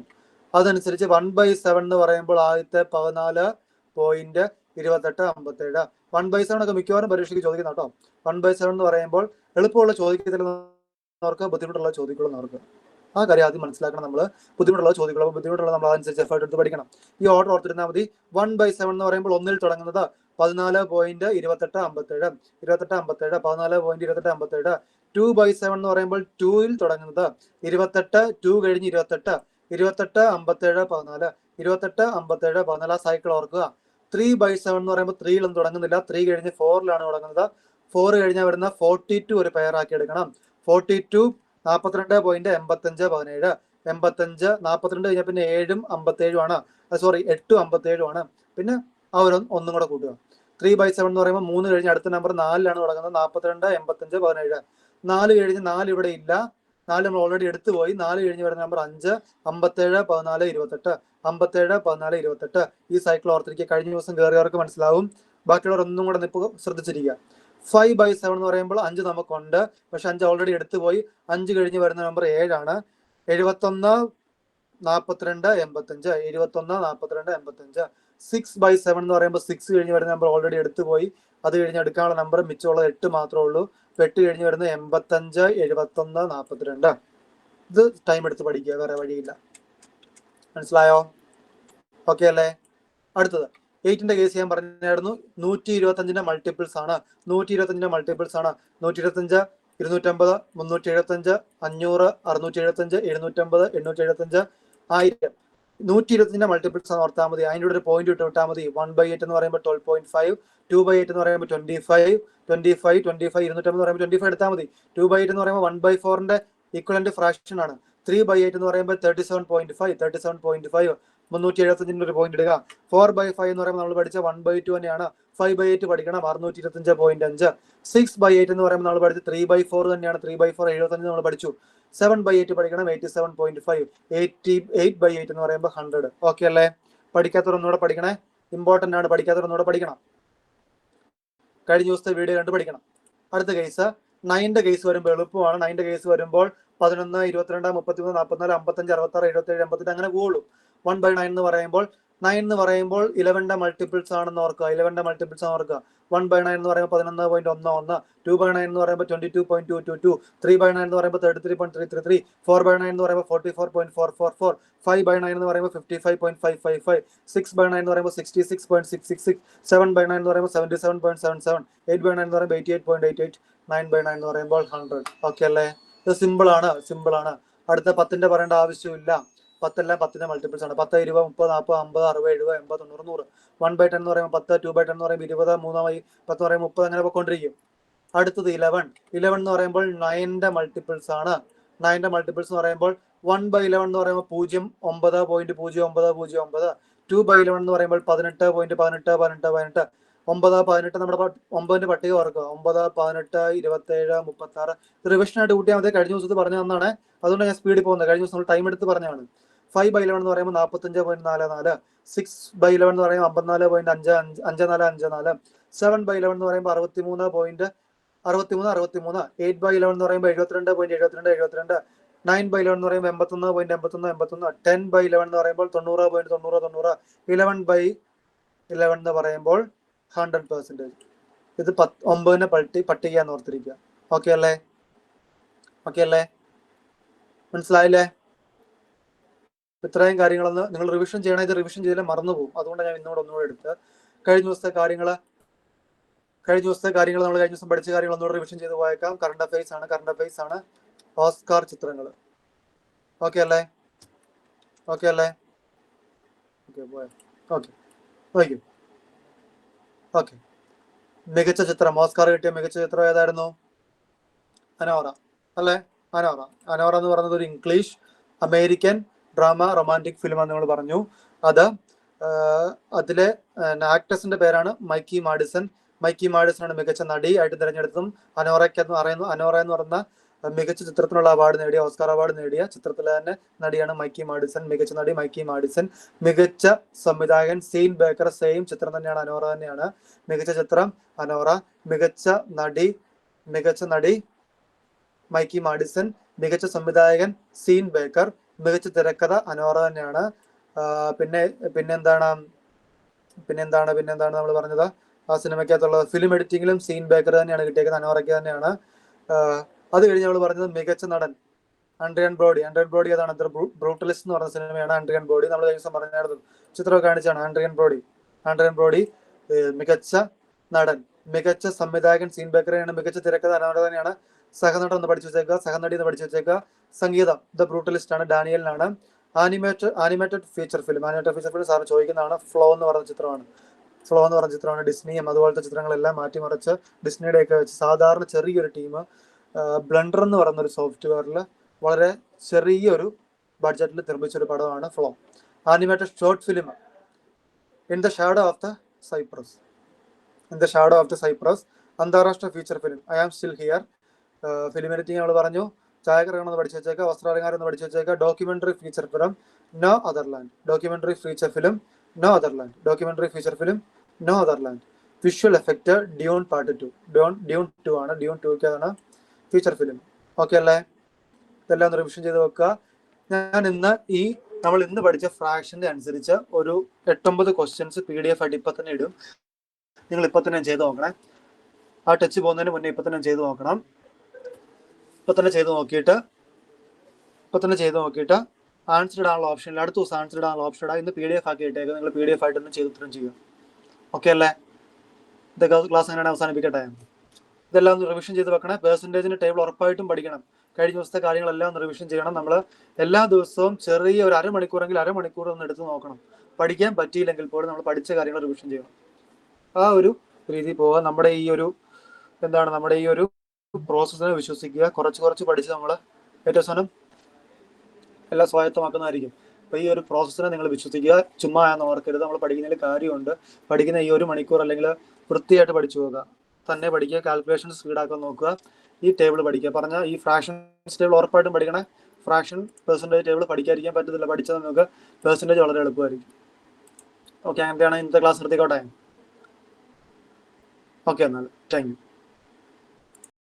അതനുസരിച്ച് 1/7 എന്ന് പറയുമ്പോൾ ആദ്യത്തെ 14.2857. 1/7 ഒക്കെ മിക്കവാറും പരീക്ഷയ്ക്ക് ചോദിക്കുന്ന കേട്ടോ. 1/7 എന്ന് പറയുമ്പോൾ എളുപ്പമുള്ള ചോദിക്കുന്നവർക്ക്, ബുദ്ധിമുട്ടുള്ള ചോദിക്കുന്നവർക്ക്. ആ കാര്യം ആദ്യം മനസ്സിലാക്കണം. നമ്മൾ ബുദ്ധിമുട്ടുള്ള ചോദ്യങ്ങൾ ബുദ്ധിമുട്ടുള്ള നമ്മൾ അതനുസരിച്ച് എഫേർട്ട് എടുത്ത് പഠിക്കണം. ഈ ഓർഡർ ഓർത്തിരുന്നാൽ മതി. 1/7 എന്ന് പറയുമ്പോൾ 1 തുടങ്ങുന്നത് 14.2857, 14.2857. 2/7 എന്ന് പറയുമ്പോൾ 2 തുടങ്ങുന്നത് 28, 2 കഴിഞ്ഞ് 28, 27, 14, 28, 14. ആ സൈക്കിൾ ഓർക്കുക. 3/7 എന്ന് പറയുമ്പോൾ 3 തുടങ്ങുന്നില്ല, 3 കഴിഞ്ഞ് 4 തുടങ്ങുന്നത്. 4 കഴിഞ്ഞാൽ വരുന്ന 42 ഒരു പെയർ ആക്കി എടുക്കണം. 42 42.8517, 85, 42 കഴിഞ്ഞാൽ പിന്നെ 7 57 ആണ്, 8 57 ആണ്. പിന്നെ ഒന്നും കൂടെ കൂട്ടുക. 3/7 എന്ന് പറയുമ്പോൾ 3 കഴിഞ്ഞ് അടുത്ത നമ്പർ 4 തുടങ്ങുന്നത്. 42, 85, 17. 4 കഴിഞ്ഞ് 4 ഇവിടെ ഇല്ല, 4 നമ്മൾ ഓൾറെഡി എടുത്തു പോയി. 4 കഴിഞ്ഞ് വരുന്ന നമ്പർ 5, 57, 14, 28, 57, 14, 28. ഈ സൈക്കിൾ ഓർത്തിരിക്കുക. കഴിഞ്ഞ ദിവസം കയറിയവർക്ക് മനസ്സിലാവും. ബാക്കിയുള്ളവർ ഒന്നും കൂടെ നിപ്പ് ശ്രദ്ധിച്ചിരിക്കുക. 5/7 എന്ന് പറയുമ്പോൾ 5 നമുക്കുണ്ട്, പക്ഷെ 5 ഓൾറെഡി എടുത്തു പോയി. 5 കഴിഞ്ഞ് വരുന്ന നമ്പർ 7 ആണ്. 71, 42, 85, 71, 42, 85. 6/7 എന്ന് പറയുമ്പോൾ 6 കഴിഞ്ഞ് വരുന്ന നമ്പർ ഓൾറെഡി എടുത്തു പോയി. അത് കഴിഞ്ഞ് എടുക്കാനുള്ള നമ്പർ മിച്ചമുള്ളത് 8 മാത്രമേ ഉള്ളൂ. 8 കഴിഞ്ഞ് വരുന്നത് 85, 71, 42. ഇത് ടൈം എടുത്ത് പഠിക്കുക, വേറെ വഴിയില്ല. മനസ്സിലായോ? ഓക്കെ അല്ലേ? അടുത്തത് 8ന്റെ കേസ് ഞാൻ പറഞ്ഞായിരുന്നു. 125ന്റെ മൾട്ടിപ്പിൾസ് ആണ്. 125ന്റെ മൾട്ടിപ്പിൾസ് ആണ് 125, 250, 375, 500, 675, 750, 875, 1000. 125ന്റെ മൾട്ടിപ്പിൾസ് ആണ് ഓർത്താൽ മതി. അതിൻ്റെ ഒരു പോയിന്റ് ഇട്ടാൽ മതി. 1/8 എന്ന് പറയുമ്പോൾ 12.5, 2/8 എന്ന് പറയുമ്പോൾ 25, 25, 25, 250 എന്ന് പറയുമ്പോൾ 25 എടുത്താൽ മതി. 2/8 എന്ന് പറയുമ്പോൾ 1/4ന്റെ ഈക്വലന്റ് ഫ്രാക്ഷൻ ആണ്. 3/8 എന്ന് പറയുമ്പോൾ 37.5, 37.5. 375ന്റെ ഒരു പോയിന്റ് ഇടുക. 4/5 എന്ന് പറയുമ്പോൾ നമ്മൾ പഠിച്ച 1/2 തന്നെയാണ്. 5/8 പഠിക്കണം, 625.5. 6/8 എന്ന് പറയുമ്പോൾ നമ്മൾ പഠിച്ച 3/4 തന്നെയാണ്. 3/4 75 നമ്മൾ പഠിച്ചു. 7/8 പഠിക്കണം, 87.5. 8/8 എന്ന് പറയുമ്പോൾ 100. ഓക്കെ അല്ലേ? പഠിക്കാത്തവർ ഒന്നുകൂടെ പഠിക്കണേ, ഇമ്പോർട്ടന്റ് ആണ്. പഠിക്കാത്തവർ ഒന്നുകൂടെ പഠിക്കണം. കഴിഞ്ഞ ദിവസത്തെ വീഡിയോ കണ്ട് പഠിക്കണം. അടുത്ത കേസ് 9ന്റെ കേസ് വരുമ്പോൾ എളുപ്പമാണ്. 9ന്റെ കേസ് വരുമ്പോൾ 11, 22, 33, 44, 55, 66, 77, 88 അങ്ങനെ പോകുള്ളൂ. 1/9 എന്ന് പറയുമ്പോൾ 9 എന്ന് പറയുമ്പോൾ 11ന്റെ മൾട്ടിപ്പിൾസ് ആണെന്ന് ഓർക്കുക. 11ന്റെ മൾട്ടിപ്പിൾസ് ആണ് ഓർക്കുക. 1/9 എന്ന് പറയുമ്പോൾ 11.11, 2/9 എന്ന് പറയുമ്പോൾ 22.222, 3/9 എന്ന് പറയുമ്പോൾ 33.333, 4/9 എന്ന് പറയുമ്പോൾ 44.444, 5/9 എന്ന് പറയുമ്പോൾ 55.555, 6/9 എന്ന് പറയുമ്പോൾ 66.666, 7/9 എന്ന് പറയുമ്പോൾ 77.77, 8/9 എന്ന് പറയുമ്പോൾ 88.88, 9/9 എന്ന് പറയുമ്പോൾ 100. ഓക്കെ അല്ലേ? ഇത് സിമ്പിൾ ആണ്, സിമ്പിൾ ആണ്. അടുത്ത 10ന്റെ പറയേണ്ട ആവശ്യമില്ല. 10 എല്ലാം 10ന്റെ മൾട്ടിപ്പിൾസ് ആണ്. 10, 20, 30, 40, 50, 60, 70, 80, 90, 100. 1/10 എന്ന് പറയുമ്പോൾ 10, 2/10 എന്ന് പറയുമ്പോൾ 20, 3/10 എന്ന് പറയുമ്പോൾ 30, അങ്ങനെ പോയിക്കൊണ്ടിരിക്കും. അടുത്തത് 11. 11 എന്ന് പറയുമ്പോൾ 9ന്റെ മൾട്ടിപ്പിൾസ് ആണ്. 9ന്റെ മൾട്ടിപ്പിൾസ് എന്ന് പറയുമ്പോൾ 1/11 എന്ന് പറയുമ്പോൾ 0.090909. 2/11 എന്ന് പറയുമ്പോൾ 18.181818. 9, 18 നമ്മുടെ 9ന്റെ പട്ടിക ഓർക്കുക. 9, 18, 27, 36. റിവിഷൻ ആയിട്ട് കൂട്ടിയാൽ മതി. കഴിഞ്ഞ ദിവസത്ത് പറഞ്ഞു തന്നാണ്, അതുകൊണ്ട് ഞാൻ സ്പീഡിൽ പോകുന്നത്. കഴിഞ്ഞ ദിവസം നമ്മൾ ടൈം എടുത്ത് പറഞ്ഞതാണ്. 5/11 എന്ന് പറയുമ്പോൾ 45.44. 6/11 എന്ന് പറയുമ്പോൾ 54.5454. 7/11 എന്ന് പറയുമ്പോൾ 63.63. 8/11 എന്ന് പറയുമ്പോൾ 72.7272. 9/11 എന്ന് പറയുമ്പോൾ 81.8181. 10/11 എന്ന് പറയുമ്പോൾ 90.9090. 11/11 എന്ന് പറയുമ്പോൾ 100%. ഇത് 9ന്റെ പട്ടിക എന്ന് ഓർത്തിരിക്കുക. ഓക്കെ അല്ലേ? ഓക്കെ അല്ലേ? മനസ്സിലായില്ലേ? ഇത്രയും കാര്യങ്ങളൊന്ന് നിങ്ങൾ റിവിഷൻ ചെയ്യണം. ഇത് റിവിഷൻ ചെയ്താൽ മറന്നുപോകും. അതുകൊണ്ടാണ് ഞാൻ ഇന്നോട് ഒന്നുകൂടെ എടുത്ത് കഴിഞ്ഞ ദിവസത്തെ കാര്യങ്ങൾ നമ്മൾ കഴിഞ്ഞ ദിവസം പഠിച്ച കാര്യങ്ങൾ ഒന്നുകൂടെ റിവിഷൻ ചെയ്ത് പോയേക്കാം. കറണ്ട് അഫയേഴ്സ് ആണ്. ഓസ്കാർ ചിത്രങ്ങൾ. ഓക്കെ അല്ലേ? ഓക്കെ അല്ലേ? ഓക്കെ. ഓക്കെ. മികച്ച ചിത്രം, ഓസ്കാർ കിട്ടിയ മികച്ച ചിത്രം ഏതായിരുന്നു? അനോറ അല്ലേ? അനോറ എന്ന് പറയുന്നത് ഒരു English American drama romantic film എന്ന് നമ്മൾ പറഞ്ഞു. അതിലെ ആക്ട്രസിന്റെ പേരാണ് മൈക്കി മാഡിസൺ. മൈക്കി മാഡിസൺ ആണ് മികച്ച നടി ആയിട്ട് തിരഞ്ഞെടുത്തതും. അനോറ എന്ന് പറയുന്ന മികച്ച ചിത്രത്തിനുള്ള അവാർഡ് നേടിയ, ഓസ്കാർ അവാർഡ് നേടിയ ചിത്രത്തിലെ തന്നെ നടിയാണ് മൈക്കി മാഡിസൺ. മികച്ച നടി മൈക്കി മാഡിസൺ. മികച്ച സംവിധായകൻ സീൻ ബേക്കർ. സെയിം ചിത്രം തന്നെയാണ്, അനോറ തന്നെയാണ്. മികച്ച ചിത്രം അനോറ. മികച്ച നടി മൈക്കി മാഡിസൺ. മികച്ച സംവിധായകൻ സീൻ ബേക്കർ. മികച്ച തിരക്കഥ അനോറ തന്നെയാണ്. പിന്നെന്താണ് നമ്മൾ പറഞ്ഞത്? ആ സിനിമയ്ക്കകത്തുള്ള ഫിലിം എഡിറ്റിംഗിലും സീൻ ബേക്കർ തന്നെയാണ് കിട്ടിയേക്കുന്നത്, അനോറയ്ക്ക് തന്നെയാണ്. അത് കഴിഞ്ഞ് നമ്മൾ പറഞ്ഞത് മികച്ച നടൻ. ആൻഡ്രിയൻ ബ്രോഡി ഏതാണ്? ബ്രൂട്ടലിസ്റ്റ് എന്ന് പറഞ്ഞ സിനിമയാണ് ആൻഡ്രിയൻ ബ്രോഡി. നമ്മൾ ദിവസം പറഞ്ഞായിരുന്നു, ചിത്രമൊക്കെ കാണിച്ചാണ്. ആൻഡ്രിയൻ ബ്രോഡി മികച്ച നടൻ, മികച്ച സംവിധായകൻ സീൻ ബേക്കറിയാണ്, മികച്ച തിരക്കഥാരനാണ്, സഹനടൻ എന്ന് പഠിച്ചു വെച്ചേക്കുക, സഹനടി എന്ന് പഠിച്ചു വെച്ചേക്കുക. സംഗീതം ദ ബ്രൂട്ടലിസ്റ്റ് ആണ്, ഡാനിയലിനാണ്. ആനിമേറ്റഡ് ഫീച്ചർ ഫിലിം സാർ ചോദിക്കുന്നതാണ്. ഫ്ലോ എന്ന് പറഞ്ഞ ചിത്രമാണ്. ഡിസ്നിയും അതുപോലത്തെ ചിത്രങ്ങളെല്ലാം മാറ്റിമറിച്ച് ഡിസ്നിയുടെയൊക്കെ വെച്ച് സാധാരണ ചെറിയൊരു ടീം ബ്ലണ്ടർ എന്ന് പറയുന്ന ഒരു സോഫ്റ്റ്വെയറിൽ വളരെ ചെറിയൊരു ബഡ്ജറ്റിൽ നിർമ്മിച്ചൊരു പടമാണ് Flow. Animated short film in the shadow of the cypress. അന്താരാഷ്ട്ര feature film I am still here. Film editing നമ്മൾ പറഞ്ഞു. ഛായാഗ്രഹണം എന്ന് പഠിച്ചു വെച്ചേക്കുക, വസ്ത്രാലങ്കാരം എന്ന് പഠിച്ചു വെച്ചേക്കുക. Documentary feature film No Other Land. Visual effect Dune part 2. Dune 2 ആണ്. Dune 2 feature film. ഓക്കെ അല്ലേ? ഇതെല്ലാം ഒന്ന് റിവിഷൻ ചെയ്ത് വെക്കുക. നമ്മൾ ഇന്ന് പഠിച്ച ഫ്രാക്ഷന്റെ അനുസരിച്ച് ഒരു 8-9 ക്വസ്റ്റ്യൻസ് PDF ആയിട്ട് ഇപ്പൊ തന്നെ ഇടും. നിങ്ങൾ ഇപ്പൊ തന്നെ ചെയ്ത് നോക്കണേ. ആ ടച്ച് പോകുന്നതിന് മുന്നേ ഇപ്പൊ തന്നെ ചെയ്ത് നോക്കണം. ഇപ്പൊ തന്നെ ചെയ്ത് നോക്കിയിട്ട് ആൻസർ ഇടാനുള്ള ഓപ്ഷനിൽ അടുത്ത ദിവസം ആൻസർ ഇടാനുള്ള ഓപ്ഷൻ ഇടാം. ഇന്ന് PDF ആക്കി ഇട്ടേക്ക്. നിങ്ങൾ PDF ആയിട്ട് തന്നെ ചെയ്ത് ഉത്തരം ചെയ്യുക. ഓക്കെ അല്ലേ? ഇതൊക്കെ ക്ലാസ് എങ്ങനെയാണ് അവസാനിപ്പിക്കട്ടെ. ഇതെല്ലാം ഒന്ന് റിവിഷൻ ചെയ്ത് വെക്കണേ. പെർസെൻറ്റേജിന് ടേബിൾ ഉറപ്പായിട്ടും പഠിക്കണം. കഴിഞ്ഞ ദിവസത്തെ കാര്യങ്ങളെല്ലാം ഒന്ന് റിവിഷൻ ചെയ്യണം. നമ്മൾ എല്ലാ ദിവസവും ചെറിയ ഒരു അരമണിക്കൂർ ഒന്ന് എടുത്ത് നോക്കണം. പഠിക്കാൻ പറ്റിയില്ലെങ്കിൽ പോലും നമ്മൾ പഠിച്ച കാര്യങ്ങൾ റിവിഷൻ ചെയ്യണം. ആ ഒരു രീതിയിൽ പോവുക. നമ്മുടെ ഈ ഒരു പ്രോസസ്സിനെ വിശ്വസിക്കുക. കുറച്ച് പഠിച്ച് നമ്മൾ ഏറ്റവും അവസാനം എല്ലാം സ്വായത്തമാക്കുന്നതായിരിക്കും. അപ്പോൾ ഈ ഒരു പ്രോസസ്സിനെ നിങ്ങൾ വിശ്വസിക്കുക. ചുമ്മാ എന്ന് ഓർക്കരുത്. നമ്മൾ പഠിക്കുന്നതിൽ കാര്യമുണ്ട്. പഠിക്കുന്ന ഈ 1 മണിക്കൂർ അല്ലെങ്കിൽ വൃത്തിയായിട്ട് പഠിച്ചു പോകുക. തന്നെ പഠിക്കുക. കാൽക്കുലേഷൻസ് സ്പീഡാക്കാൻ നോക്കുക. ഈ ടേബിൾ പഠിക്കുക. പറഞ്ഞ ഈ ഫ്രാക്ഷൻസ് ടേബിൾ ഉറപ്പായിട്ടും പഠിക്കണേ. ഫ്രാക്ഷൻ പെർസെൻറ്റേജ് ടേബിൾ പഠിക്കാതിരിക്കാൻ പറ്റത്തില്ല. പഠിച്ചാൽ നമുക്ക് പെർസെൻറ്റേജ് വളരെ എളുപ്പമായിരിക്കും. ഓക്കെ, അങ്ങനത്തെയാണ് ഇന്നത്തെ ക്ലാസ്. നിർത്തിക്കോട്ടെ. ഓക്കെ, എന്നാൽ താങ്ക് യു.